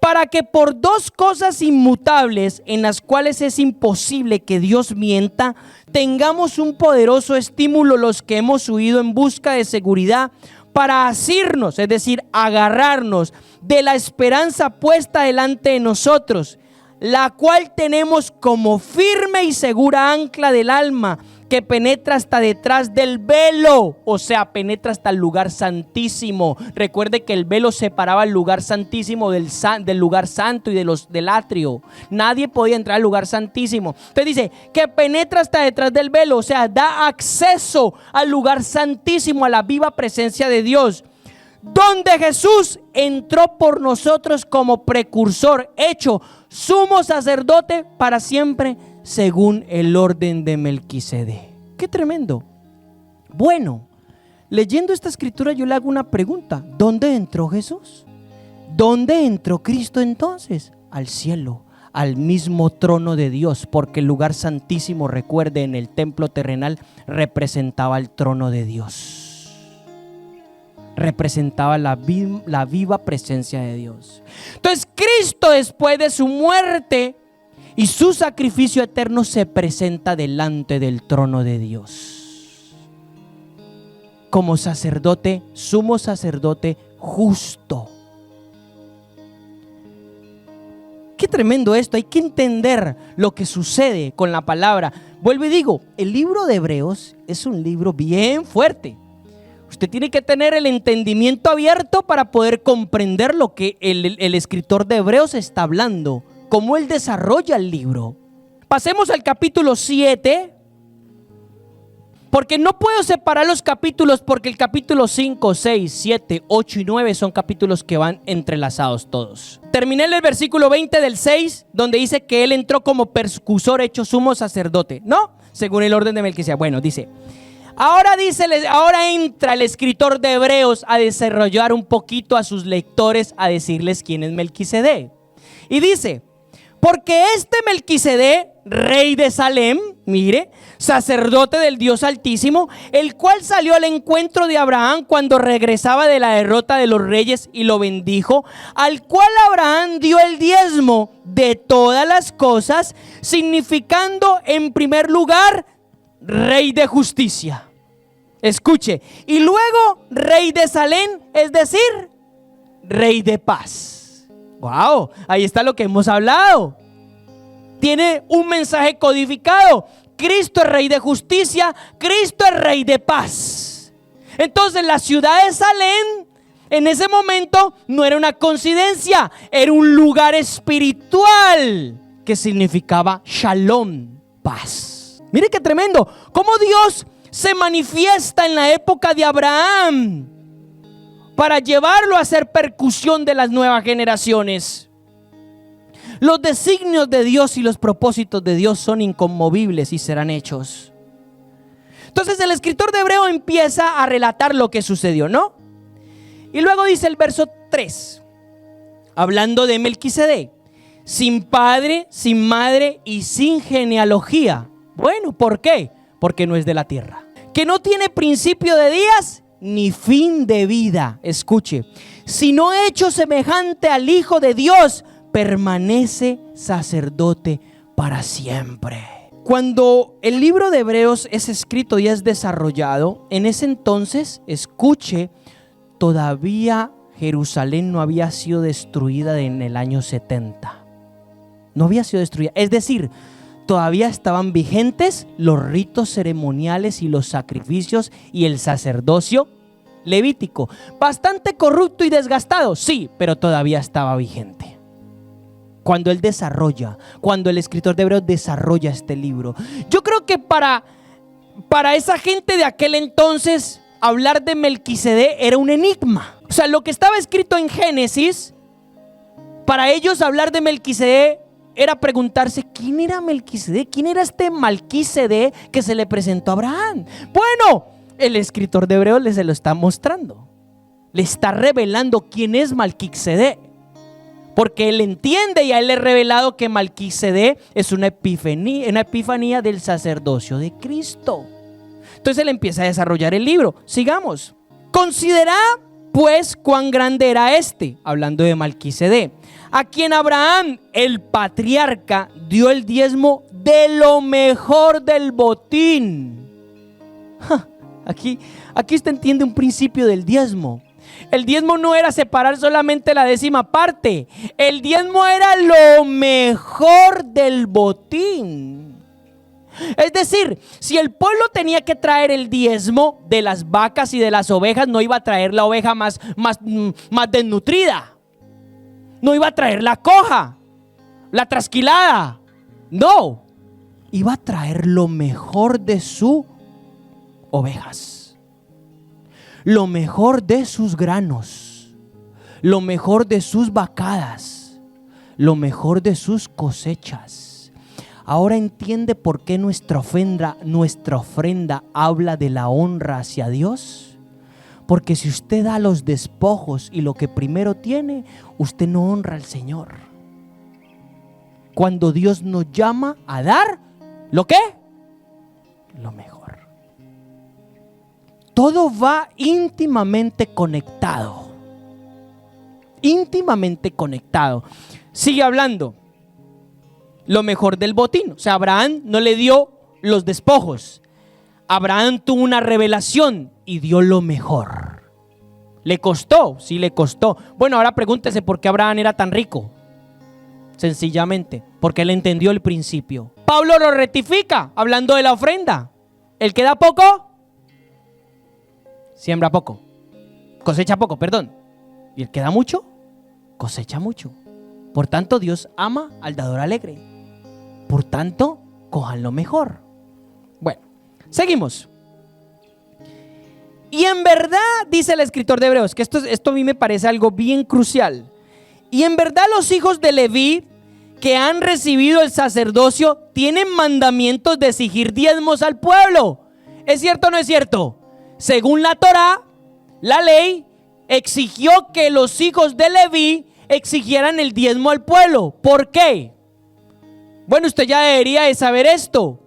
para que por dos cosas inmutables en las cuales es imposible que Dios mienta, tengamos un poderoso estímulo los que hemos huido en busca de seguridad para asirnos, es decir, agarrarnos de la esperanza puesta delante de nosotros, la cual tenemos como firme y segura ancla del alma, que penetra hasta detrás del velo, o sea, penetra hasta el lugar santísimo. Recuerde que el velo separaba el lugar santísimo del lugar santo y del atrio. Nadie podía entrar al lugar santísimo. Entonces dice que penetra hasta detrás del velo, o sea, da acceso al lugar santísimo, a la viva presencia de Dios, donde Jesús entró por nosotros como precursor, hecho sumo sacerdote para siempre, según el orden de Melquisedec. ¡Qué tremendo! Bueno, leyendo esta escritura yo le hago una pregunta: ¿dónde entró Jesús? ¿Dónde entró Cristo entonces? Al cielo, al mismo trono de Dios, porque el lugar santísimo, recuerde, en el templo terrenal representaba el trono de Dios, representaba la viva presencia de Dios. Entonces Cristo, después de su muerte y su sacrificio eterno, se presenta delante del trono de Dios como sacerdote, sumo sacerdote justo. Qué tremendo esto. Hay que entender lo que sucede con la palabra. Vuelvo y digo, el libro de Hebreos es un libro bien fuerte. Usted tiene que tener el entendimiento abierto para poder comprender lo que el escritor de Hebreos está hablando, cómo él desarrolla el libro. Pasemos al capítulo 7, porque no puedo separar los capítulos, porque el capítulo 5, 6, 7, 8 y 9 son capítulos que van entrelazados todos. Terminé en el versículo 20 del 6, donde dice que él entró como persecutor hecho sumo sacerdote, ¿no? Según el orden de Melquisedec. Bueno, dice, ahora entra el escritor de Hebreos a desarrollar un poquito a sus lectores, a decirles quién es Melquisedec. Y dice: porque este Melquisedec, rey de Salem, mire, sacerdote del Dios Altísimo, el cual salió al encuentro de Abraham cuando regresaba de la derrota de los reyes y lo bendijo, al cual Abraham dio el diezmo de todas las cosas, significando en primer lugar rey de justicia. Escuche, y luego rey de Salem, es decir, rey de paz. Wow, ahí está lo que hemos hablado. Tiene un mensaje codificado. Cristo es rey de justicia, Cristo es rey de paz. Entonces la ciudad de Salem en ese momento no era una coincidencia, era un lugar espiritual que significaba shalom, paz. Mire qué tremendo, cómo Dios se manifiesta en la época de Abraham para llevarlo a ser percusión de las nuevas generaciones. Los designios de Dios y los propósitos de Dios son inconmovibles y serán hechos. Entonces el escritor de Hebreo empieza a relatar lo que sucedió, ¿no? Y luego dice el verso 3, hablando de Melquisedec: sin padre, sin madre y sin genealogía. Bueno, ¿por qué? Porque no es de la tierra. Que no tiene principio de días ni fin de vida. Escuche, sino hecho semejante al Hijo de Dios, permanece sacerdote para siempre. Cuando el libro de Hebreos es escrito y es desarrollado, en ese entonces, escuche, todavía Jerusalén no había sido destruida en el año 70. No había sido destruida. Es decir, todavía estaban vigentes los ritos ceremoniales y los sacrificios y el sacerdocio levítico. Bastante corrupto y desgastado, sí, pero todavía estaba vigente. Cuando cuando el escritor de Hebreos desarrolla este libro, yo creo que para esa gente de aquel entonces, hablar de Melquisedec era un enigma. O sea, lo que estaba escrito en Génesis, para ellos hablar de Melquisedec era preguntarse: ¿quién era Melquisedec? ¿Quién era este Melquisedec que se le presentó a Abraham? Bueno, el escritor de Hebreos les se lo está mostrando, le está revelando quién es Melquisedec, porque él entiende y a él le ha revelado que Melquisedec es una epifanía del sacerdocio de Cristo. Entonces él empieza a desarrollar el libro. Sigamos. Considera pues cuán grande era este, hablando de Melquisedec, a quien Abraham, el patriarca, dio el diezmo de lo mejor del botín. Aquí usted entiende un principio del diezmo. El diezmo no era separar solamente la 10ª parte. El diezmo era lo mejor del botín. Es decir, si el pueblo tenía que traer el diezmo de las vacas y de las ovejas, no iba a traer la oveja más desnutrida. No iba a traer la coja, la trasquilada. No, iba a traer lo mejor de sus ovejas, lo mejor de sus granos, lo mejor de sus vacadas, lo mejor de sus cosechas. Ahora entiende por qué nuestra ofrenda habla de la honra hacia Dios. Porque si usted da los despojos y lo que primero tiene, usted no honra al Señor. Cuando Dios nos llama a dar, ¿lo qué? Lo mejor. Todo va íntimamente conectado. Íntimamente conectado. Sigue hablando. Lo mejor del botín. O sea, Abraham no le dio los despojos. Abraham tuvo una revelación y dio lo mejor. ¿Le costó? Sí, le costó. Bueno, ahora pregúntese por qué Abraham era tan rico. Sencillamente, porque él entendió el principio. Pablo lo rectifica hablando de la ofrenda. El que da poco, siembra poco. Cosecha poco, perdón. Y el que da mucho, cosecha mucho. Por tanto, Dios ama al dador alegre. Por tanto, cojan lo mejor. Bueno, seguimos. Y en verdad, dice el escritor de Hebreos, que esto a mí me parece algo bien crucial. Y en verdad los hijos de Leví que han recibido el sacerdocio tienen mandamientos de exigir diezmos al pueblo. ¿Es cierto o no es cierto? Según la Torá, la ley exigió que los hijos de Leví exigieran el diezmo al pueblo. ¿Por qué? Bueno, usted ya debería de saber esto.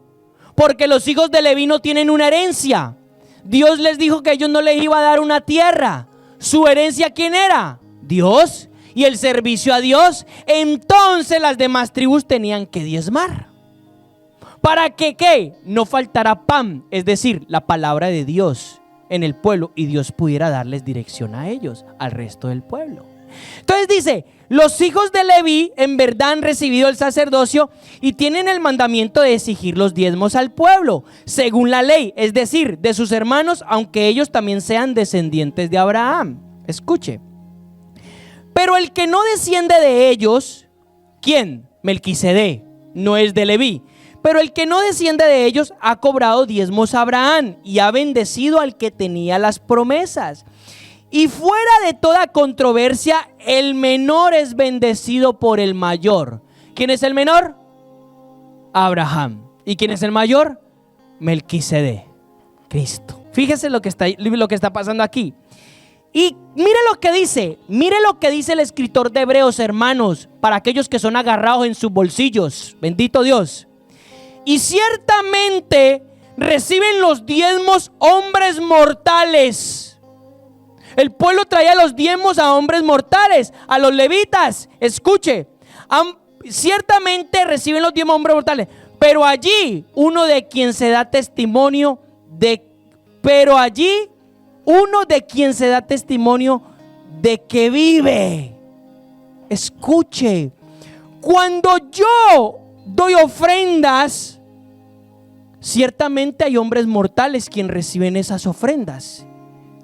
Porque los hijos de Leví no tienen una herencia. Dios les dijo que ellos no les iba a dar una tierra. ¿Su herencia quién era? Dios. Y el servicio a Dios. Entonces las demás tribus tenían que diezmar. ¿Para que qué? No faltara pan, es decir, la palabra de Dios en el pueblo, y Dios pudiera darles dirección a ellos, al resto del pueblo. Entonces dice, los hijos de Leví en verdad han recibido el sacerdocio y tienen el mandamiento de exigir los diezmos al pueblo, según la ley, es decir, de sus hermanos, aunque ellos también sean descendientes de Abraham. Escuche. Pero el que no desciende de ellos, ¿quién? Melquisedec, no es de Leví. Pero el que no desciende de ellos ha cobrado diezmos a Abraham y ha bendecido al que tenía las promesas. Y fuera de toda controversia, el menor es bendecido por el mayor. ¿Quién es el menor? Abraham. ¿Y quién es el mayor? Melquisedec, Cristo. Fíjese lo que está pasando aquí. Y mire lo que dice el escritor de Hebreos, hermanos, para aquellos que son agarrados en sus bolsillos. Bendito Dios. Y ciertamente reciben los diezmos hombres mortales. El pueblo traía los diezmos a hombres mortales, a los levitas. Escuche, ciertamente reciben los diezmos hombres mortales, pero allí uno de quien se da testimonio de que vive. Escuche, cuando yo doy ofrendas, ciertamente hay hombres mortales quienes reciben esas ofrendas.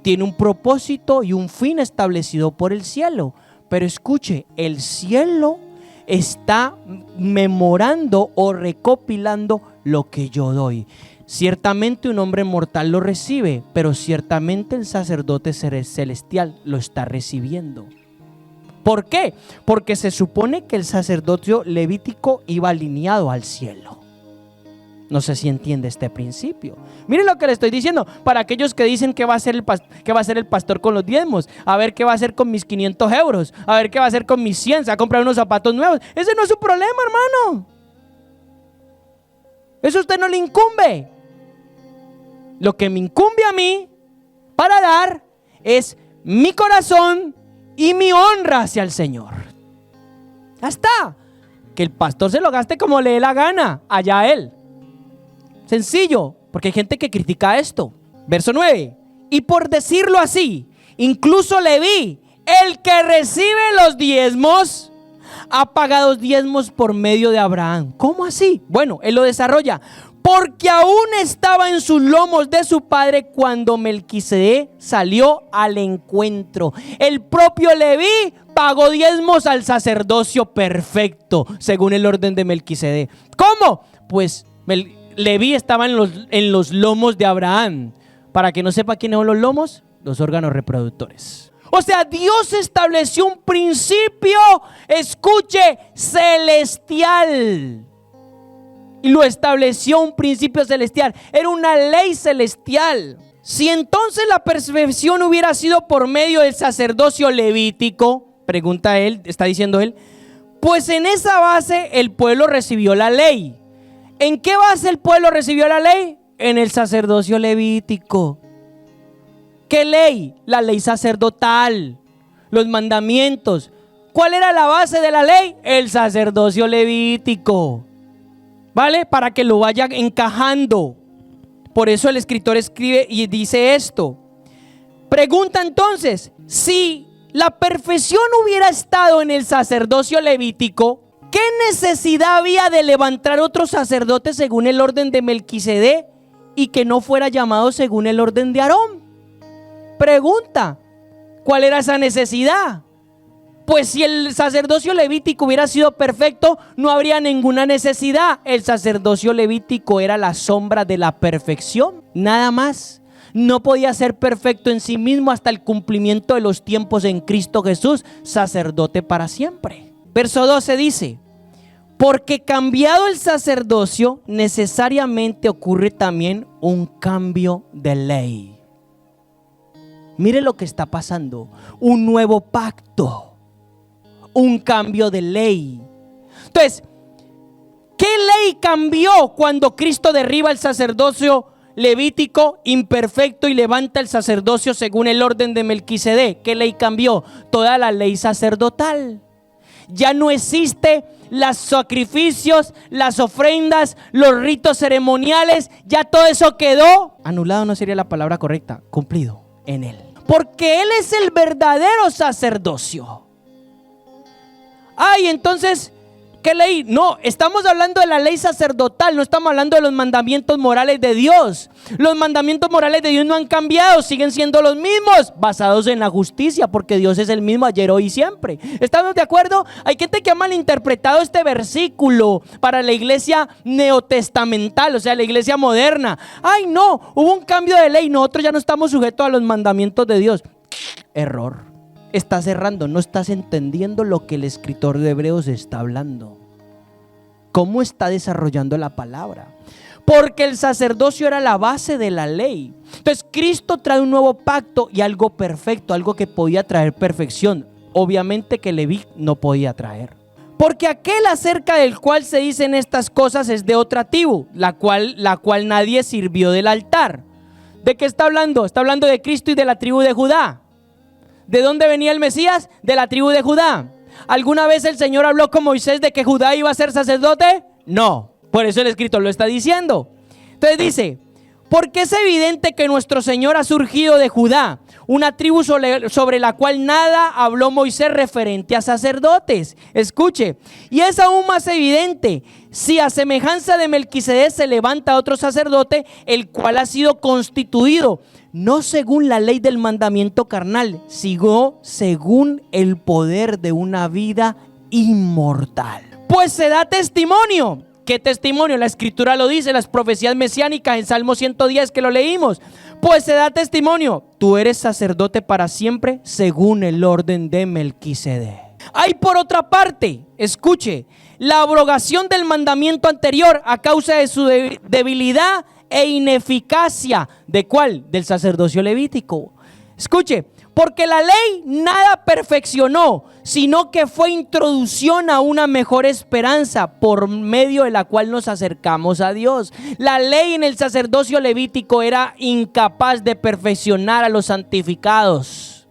Tiene un propósito y un fin establecido por el cielo. Pero escuche, el cielo está memorando o recopilando lo que yo doy. Ciertamente un hombre mortal lo recibe, pero ciertamente el sacerdote celestial lo está recibiendo. ¿Por qué? Porque se supone que el sacerdocio levítico iba alineado al cielo. No sé si entiende este principio. Miren lo que le estoy diciendo. Para aquellos que dicen que va a ser el pastor con los diezmos. A ver qué va a hacer con mis 500 euros. A ver qué va a hacer con mis 100. Se va a comprar unos zapatos nuevos. Ese no es su problema, hermano. Eso a usted no le incumbe. Lo que me incumbe a mí para dar es mi corazón y mi honra hacia el Señor. Ya está. Que el pastor se lo gaste como le dé la gana, allá él. Sencillo, porque hay gente que critica esto. Verso 9. Y por decirlo así, incluso Leví, el que recibe los diezmos, ha pagado diezmos por medio de Abraham. ¿Cómo así? Bueno, él lo desarrolla. Porque aún estaba en sus lomos de su padre cuando Melquisedec salió al encuentro. El propio Leví pagó diezmos al sacerdocio perfecto, según el orden de Melquisedec. ¿Cómo? Pues Leví estaba en los lomos de Abraham. Para que no sepa quiénes son los lomos, los órganos reproductores. O sea, Dios estableció un principio, escuche, celestial. Y lo estableció un principio celestial. Era una ley celestial. Si entonces la perfección hubiera sido por medio del sacerdocio levítico, pregunta él, está diciendo él, pues en esa base el pueblo recibió la ley. ¿En qué base el pueblo recibió la ley? En el sacerdocio levítico. ¿Qué ley? La ley sacerdotal, los mandamientos. ¿Cuál era la base de la ley? El sacerdocio levítico. ¿Vale? Para que lo vaya encajando. Por eso el escritor escribe y dice esto. Pregunta entonces, si la perfección hubiera estado en el sacerdocio levítico, ¿qué necesidad había de levantar otro sacerdote según el orden de Melquisedec y que no fuera llamado según el orden de Aarón? Pregunta, ¿cuál era esa necesidad? Pues si el sacerdocio levítico hubiera sido perfecto, no habría ninguna necesidad. El sacerdocio levítico era la sombra de la perfección, nada más. No podía ser perfecto en sí mismo hasta el cumplimiento de los tiempos en Cristo Jesús, sacerdote para siempre. Verso 12 dice, porque cambiado el sacerdocio, necesariamente ocurre también un cambio de ley. Mire lo que está pasando, un nuevo pacto, un cambio de ley. Entonces, ¿qué ley cambió cuando Cristo derriba el sacerdocio levítico imperfecto y levanta el sacerdocio según el orden de Melquisedec? ¿Qué ley cambió? Toda la ley sacerdotal. Ya no existe los sacrificios, las ofrendas, los ritos ceremoniales. Ya todo eso quedó anulado, no sería la palabra correcta, cumplido en él. Porque él es el verdadero sacerdocio. Ay, entonces, ¿qué ley? No, estamos hablando de la ley sacerdotal, no estamos hablando de los mandamientos morales de Dios. Los mandamientos morales de Dios no han cambiado, siguen siendo los mismos, basados en la justicia, porque Dios es el mismo ayer, hoy y siempre. ¿Estamos de acuerdo? Hay gente que ha malinterpretado este versículo para la iglesia neotestamental, o sea, la iglesia moderna. Ay, no, hubo un cambio de ley, nosotros ya no estamos sujetos a los mandamientos de Dios. Error. Estás errando, no estás entendiendo lo que el escritor de Hebreos está hablando. ¿Cómo está desarrollando la palabra? Porque el sacerdocio era la base de la ley. Entonces Cristo trae un nuevo pacto y algo perfecto, algo que podía traer perfección. Obviamente que Leví no podía traer. Porque aquel acerca del cual se dicen estas cosas es de otra tribu, la cual nadie sirvió del altar. ¿De qué está hablando? Está hablando de Cristo y de la tribu de Judá. ¿De dónde venía el Mesías? De la tribu de Judá. ¿Alguna vez el Señor habló con Moisés de que Judá iba a ser sacerdote? No, por eso el escritor lo está diciendo. Entonces dice, porque es evidente que nuestro Señor ha surgido de Judá, una tribu sobre la cual nada habló Moisés referente a sacerdotes. Escuche, y es aún más evidente, si a semejanza de Melquisedec se levanta otro sacerdote, el cual ha sido constituido no según la ley del mandamiento carnal, sino según el poder de una vida inmortal. Pues se da testimonio. ¿Qué testimonio? La escritura lo dice, las profecías mesiánicas en Salmo 110 que lo leímos. Pues se da testimonio, tú eres sacerdote para siempre según el orden de Melquisedec. Hay por otra parte, escuche, la abrogación del mandamiento anterior a causa de su debilidad e ineficacia. ¿De cuál? Del sacerdocio levítico. Escuche, porque la ley nada perfeccionó, sino que fue introducción a una mejor esperanza por medio de la cual nos acercamos a Dios. La ley en el sacerdocio levítico era incapaz de perfeccionar a los santificados.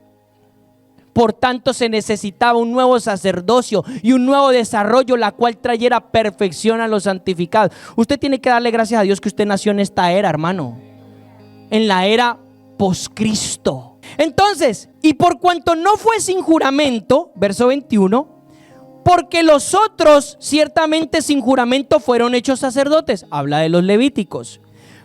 Por tanto, se necesitaba un nuevo sacerdocio y un nuevo desarrollo, la cual trayera perfección a los santificados. Usted tiene que darle gracias a Dios que usted nació en esta era, hermano, en la era poscristo. Entonces, y por cuanto no fue sin juramento, verso 21, porque los otros ciertamente sin juramento fueron hechos sacerdotes. Habla de los levíticos.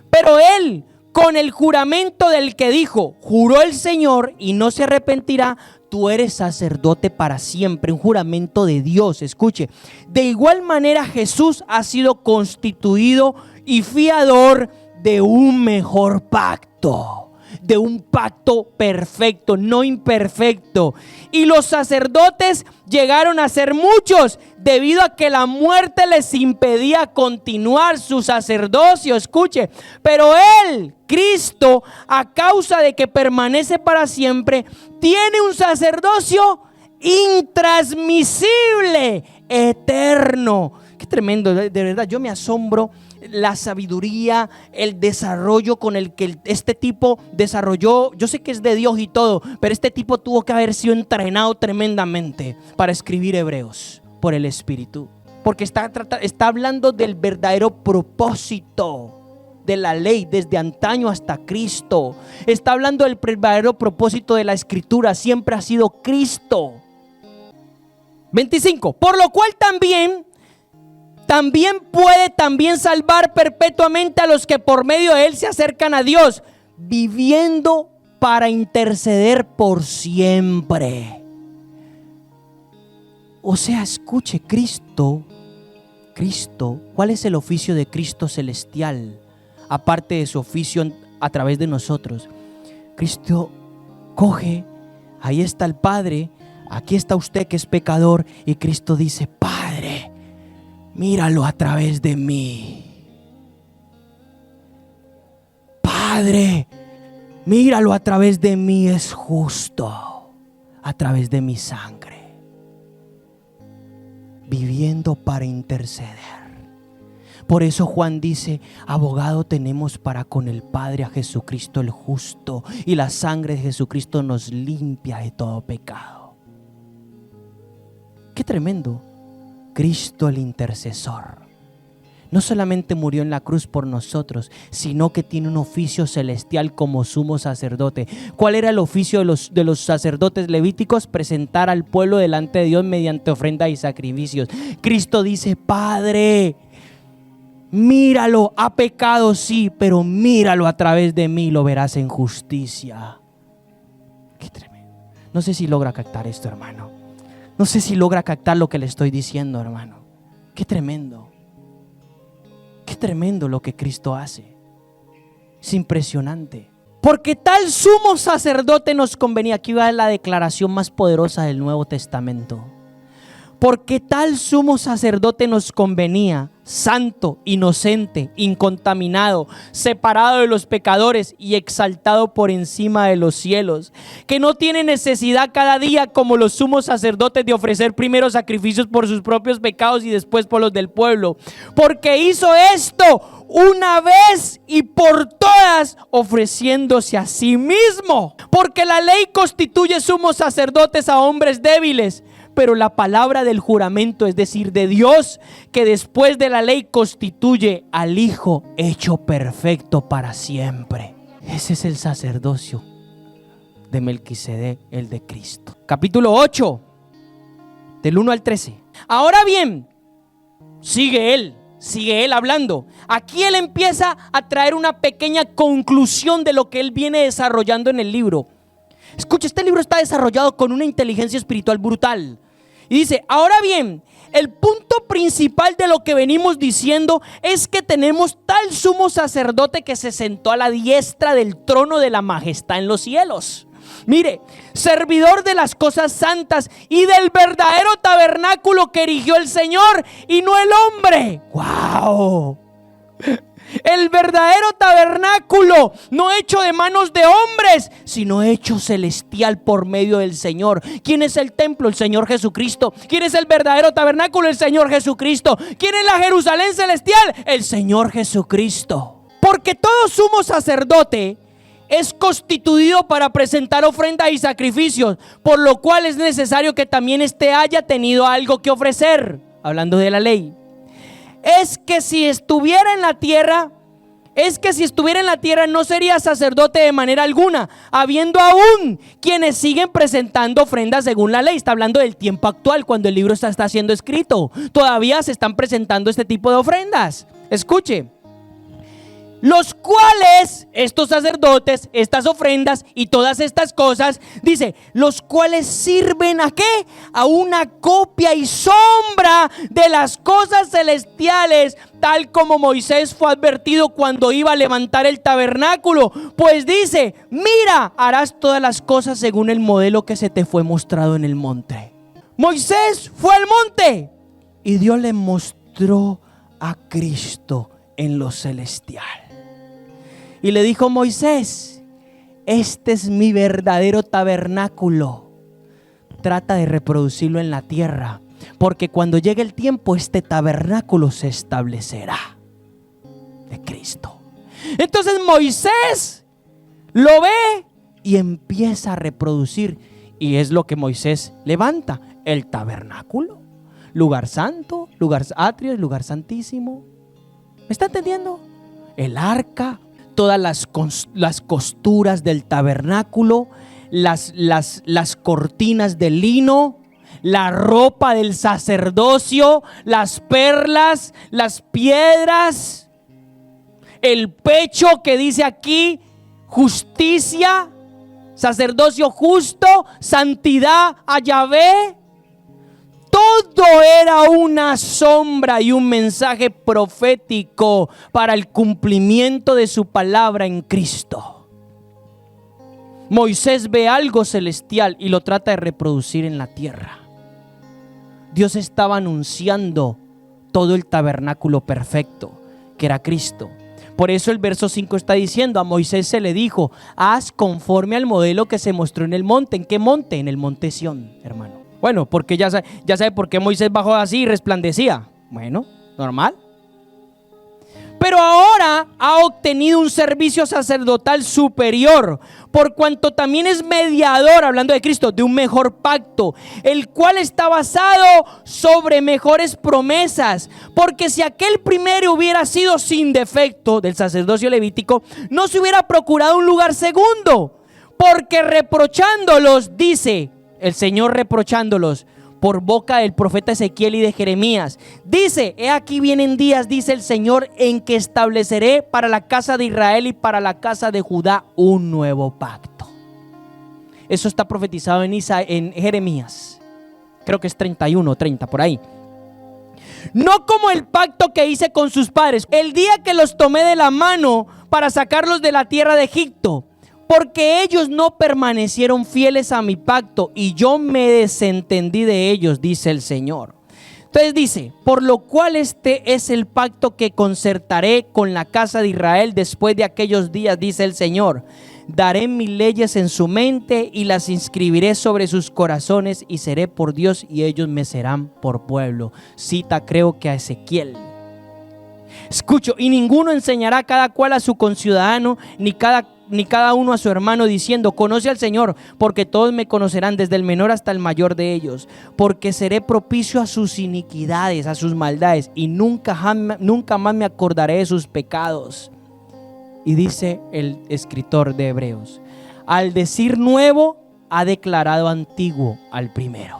Pero él, con el juramento del que dijo, juró el Señor y no se arrepentirá, tú eres sacerdote para siempre, un juramento de Dios. Escuche, de igual manera Jesús ha sido constituido y fiador de un mejor pacto, de un pacto perfecto, no imperfecto. Y los sacerdotes llegaron a ser muchos debido a que la muerte les impedía continuar su sacerdocio. Escuche, pero él, Cristo, a causa de que permanece para siempre, tiene un sacerdocio intransmisible, eterno. Qué tremendo, de verdad, yo me asombro la sabiduría, el desarrollo con el que este tipo desarrolló. Yo sé que es de Dios y todo, pero este tipo tuvo que haber sido entrenado tremendamente para escribir Hebreos por el Espíritu, porque está hablando del verdadero propósito de la ley desde antaño hasta Cristo. Está hablando del verdadero propósito de la Escritura, siempre ha sido Cristo. 25, por lo cual también puede salvar perpetuamente a los que por medio de él se acercan a Dios, viviendo para interceder por siempre. O sea, escuche, Cristo, ¿cuál es el oficio de Cristo celestial? Aparte de su oficio a través de nosotros, Cristo coge, ahí está el Padre, aquí está usted que es pecador, y Cristo dice, Padre, míralo a través de mí. Padre, míralo a través de mí, es justo, a través de mi sangre, viviendo para interceder. Por eso Juan dice, abogado tenemos para con el Padre a Jesucristo el justo, y la sangre de Jesucristo nos limpia de todo pecado. Qué tremendo. Cristo el intercesor no solamente murió en la cruz por nosotros, sino que tiene un oficio celestial como sumo sacerdote. ¿Cuál era el oficio de los sacerdotes levíticos? Presentar al pueblo delante de Dios mediante ofrenda y sacrificios. Cristo dice, Padre, míralo, ha pecado sí, pero míralo a través de mí, lo verás en justicia. Qué tremendo. No sé si logra captar esto, hermano. No sé si logra captar lo que le estoy diciendo, hermano. Qué tremendo. Qué tremendo lo que Cristo hace. Es impresionante. Porque tal sumo sacerdote nos convenía. Aquí va la declaración más poderosa del Nuevo Testamento. Porque tal sumo sacerdote nos convenía, santo, inocente, incontaminado, separado de los pecadores y exaltado por encima de los cielos, que no tiene necesidad cada día como los sumos sacerdotes de ofrecer primero sacrificios por sus propios pecados y después por los del pueblo, porque hizo esto una vez y por todas, ofreciéndose a sí mismo. Porque la ley constituye sumos sacerdotes a hombres débiles, pero la palabra del juramento, es decir, de Dios, que después de la ley constituye al Hijo hecho perfecto para siempre. Ese es el sacerdocio de Melquisedec, el de Cristo. Capítulo 8, del 1 al 13. Ahora bien, sigue él hablando. Aquí él empieza a traer una pequeña conclusión de lo que él viene desarrollando en el libro. Escucha, este libro está desarrollado con una inteligencia espiritual brutal. Y dice, ahora bien, el punto principal de lo que venimos diciendo es que tenemos tal sumo sacerdote que se sentó a la diestra del trono de la majestad en los cielos. Mire, servidor de las cosas santas y del verdadero tabernáculo que erigió el Señor y no el hombre. ¡Wow! El verdadero tabernáculo, no hecho de manos de hombres, sino hecho celestial por medio del Señor. ¿Quién es el templo? El Señor Jesucristo. ¿Quién es el verdadero tabernáculo? El Señor Jesucristo. ¿Quién es la Jerusalén celestial? El Señor Jesucristo. Porque todo sumo sacerdote es constituido para presentar ofrendas y sacrificios, por lo cual es necesario que también éste haya tenido algo que ofrecer. Hablando de la ley, es que si estuviera en la tierra no sería sacerdote de manera alguna, habiendo aún quienes siguen presentando ofrendas según la ley. Está hablando del tiempo actual, cuando el libro está siendo escrito. Todavía se están presentando este tipo de ofrendas. Escuche. Los cuales, estos sacerdotes, estas ofrendas y todas estas cosas, dice, los cuales sirven ¿a qué? A una copia y sombra de las cosas celestiales, tal como Moisés fue advertido cuando iba a levantar el tabernáculo. Pues dice, mira, harás todas las cosas según el modelo que se te fue mostrado en el monte. Moisés fue al monte y Dios le mostró a Cristo en lo celestial. Y le dijo: Moisés, este es mi verdadero tabernáculo. Trata de reproducirlo en la tierra, porque cuando llegue el tiempo este tabernáculo se establecerá de Cristo. Entonces Moisés lo ve y empieza a reproducir, y es lo que Moisés levanta: el tabernáculo, lugar santo, lugar atrio, lugar santísimo. ¿Me está entendiendo? El arca, todas las costuras del tabernáculo, las cortinas de lino, la ropa del sacerdocio, las perlas, las piedras, el pecho que dice aquí justicia, sacerdocio justo, santidad a Yahvé. Todo era una sombra y un mensaje profético para el cumplimiento de su palabra en Cristo. Moisés ve algo celestial y lo trata de reproducir en la tierra. Dios estaba anunciando todo el tabernáculo perfecto, que era Cristo. Por eso el verso 5 está diciendo: a Moisés se le dijo, haz conforme al modelo que se mostró en el monte. ¿En qué monte? En el monte Sión, hermano. Bueno, porque ya sabe por qué Moisés bajó así y resplandecía. Bueno, normal. Pero ahora ha obtenido un servicio sacerdotal superior, por cuanto también es mediador, hablando de Cristo, de un mejor pacto, el cual está basado sobre mejores promesas. Porque si aquel primero hubiera sido sin defecto, del sacerdocio levítico, no se hubiera procurado un lugar segundo. Porque reprochándolos, dice el Señor, reprochándolos por boca del profeta Ezequiel y de Jeremías, dice: he aquí vienen días, dice el Señor, en que estableceré para la casa de Israel y para la casa de Judá un nuevo pacto. Eso está profetizado en Jeremías, creo que es 31, 30, por ahí. No como el pacto que hice con sus padres el día que los tomé de la mano para sacarlos de la tierra de Egipto, porque ellos no permanecieron fieles a mi pacto y yo me desentendí de ellos, dice el Señor. Entonces dice: por lo cual este es el pacto que concertaré con la casa de Israel después de aquellos días, dice el Señor. Daré mis leyes en su mente y las inscribiré sobre sus corazones, y seré por Dios y ellos me serán por pueblo. Cita, creo que a Ezequiel. Escucho: y ninguno enseñará cada cual a su conciudadano, ni cada uno a su hermano, diciendo: conoce al Señor, porque todos me conocerán, desde el menor hasta el mayor de ellos, porque seré propicio a sus iniquidades, a sus maldades, y nunca más me acordaré de sus pecados. Y dice el escritor de Hebreos: al decir nuevo, ha declarado antiguo al primero.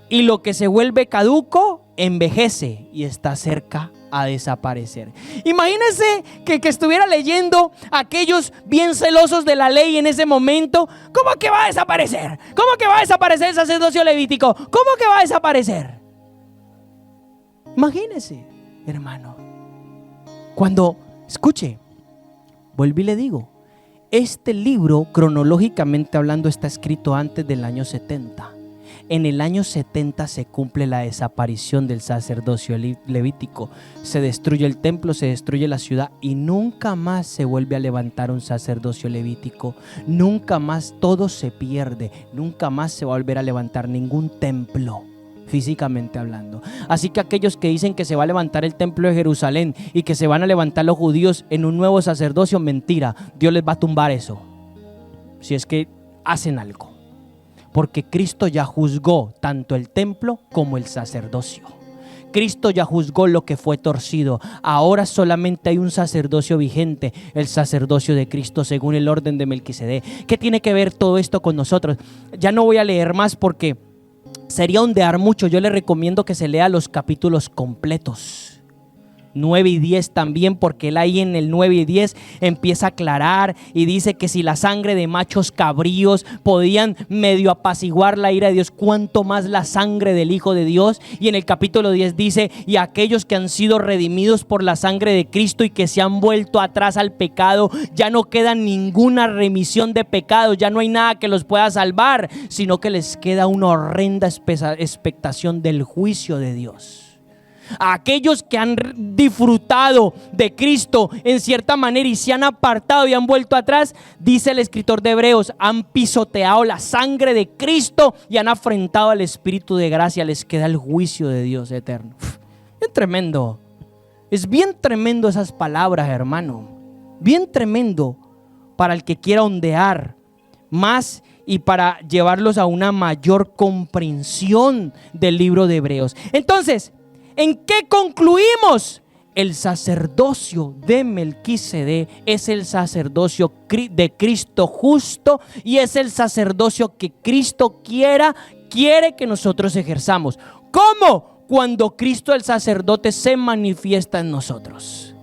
Y lo que se vuelve caduco envejece y está cerca a desaparecer. Imagínense que estuviera leyendo aquellos bien celosos de la ley en ese momento. ¿Cómo que va a desaparecer? ¿Cómo que va a desaparecer el sacerdocio levítico? ¿Cómo que va a desaparecer? Imagínense, hermano. Cuando, escuche, vuelvo y le digo, este libro, cronológicamente hablando, está escrito antes del año 70. En el año 70 se cumple la desaparición del sacerdocio levítico. Se destruye el templo, se destruye la ciudad y nunca más se vuelve a levantar un sacerdocio levítico. Nunca más, todo se pierde. Nunca más se va a volver a levantar ningún templo. físicamente hablando. Así que aquellos que dicen que se va a levantar el templo de Jerusalén y que se van a levantar los judíos en un nuevo sacerdocio, mentira. Dios les va a tumbar eso, si es que hacen algo. Porque Cristo ya juzgó tanto el templo como el sacerdocio. Cristo ya juzgó lo que fue torcido. Ahora solamente hay un sacerdocio vigente, el sacerdocio de Cristo según el orden de Melquisedec. ¿Qué tiene que ver todo esto con nosotros? Ya no voy a leer más porque sería ondear mucho. Yo le recomiendo que se lea los capítulos completos, 9 y 10 también, porque él ahí en el 9 y 10 empieza a aclarar y dice que si la sangre de machos cabríos podían medio apaciguar la ira de Dios, cuánto más la sangre del Hijo de Dios. Y en el capítulo 10 dice: y aquellos que han sido redimidos por la sangre de Cristo y que se han vuelto atrás al pecado, ya no queda ninguna remisión de pecados, ya no hay nada que los pueda salvar, sino que les queda una horrenda expectación del juicio de Dios. A aquellos que han disfrutado de Cristo en cierta manera y se han apartado y han vuelto atrás, dice el escritor de Hebreos, han pisoteado la sangre de Cristo y han afrentado al Espíritu de gracia, les queda el juicio de Dios eterno. Bien tremendo. Es bien tremendo esas palabras, hermano. Bien tremendo para el que quiera ondear más y para llevarlos a una mayor comprensión del libro de Hebreos. Entonces, ¿en qué concluimos? El sacerdocio de Melquisedec es el sacerdocio de Cristo justo y es el sacerdocio que Cristo quiere que nosotros ejerzamos. ¿Cómo? Cuando Cristo el sacerdote se manifiesta en nosotros.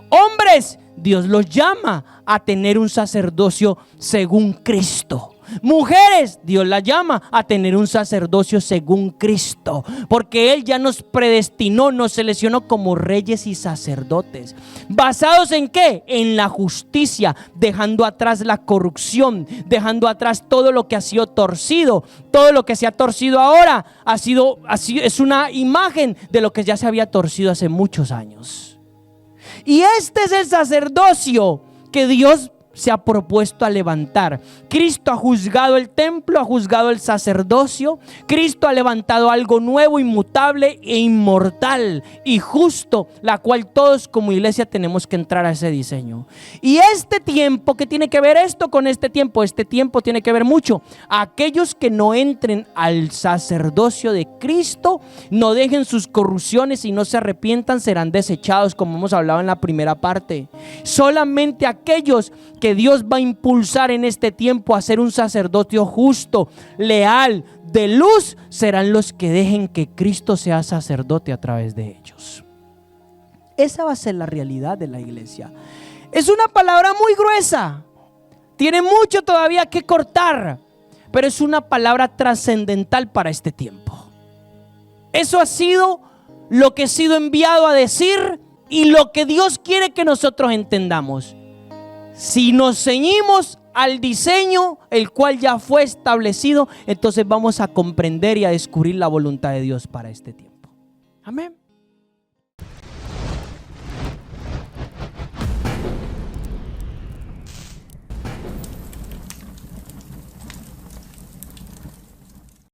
Hombres, Dios los llama a tener un sacerdocio según Cristo. Mujeres, Dios las llama a tener un sacerdocio según Cristo, porque Él ya nos predestinó, nos seleccionó como reyes y sacerdotes. ¿Basados en qué? En la justicia, dejando atrás la corrupción, dejando atrás todo lo que ha sido torcido. Todo lo que se ha torcido ahora es una imagen de lo que ya se había torcido hace muchos años. Y este es el sacerdocio que Dios se ha propuesto a levantar. Cristo ha juzgado el templo, ha juzgado el sacerdocio. Cristo ha levantado algo nuevo, inmutable e inmortal y justo, la cual todos como iglesia tenemos que entrar a ese diseño. Y este tiempo, ¿qué tiene que ver esto con este tiempo? Este tiempo tiene que ver mucho. Aquellos que no entren al sacerdocio de Cristo, no dejen sus corrupciones y no se arrepientan, serán desechados, como hemos hablado en la primera parte. Solamente aquellos que Dios va a impulsar en este tiempo a ser un sacerdocio justo, leal, de luz, serán los que dejen que Cristo sea sacerdote a través de ellos. Esa va a ser la realidad de la iglesia. Es una palabra muy gruesa, tiene mucho todavía que cortar, pero es una palabra trascendental para este tiempo. Eso ha sido lo que he sido enviado a decir y lo que Dios quiere que nosotros entendamos. Si nos ceñimos al diseño el cual ya fue establecido, entonces vamos a comprender y a descubrir la voluntad de Dios para este tiempo. Amén.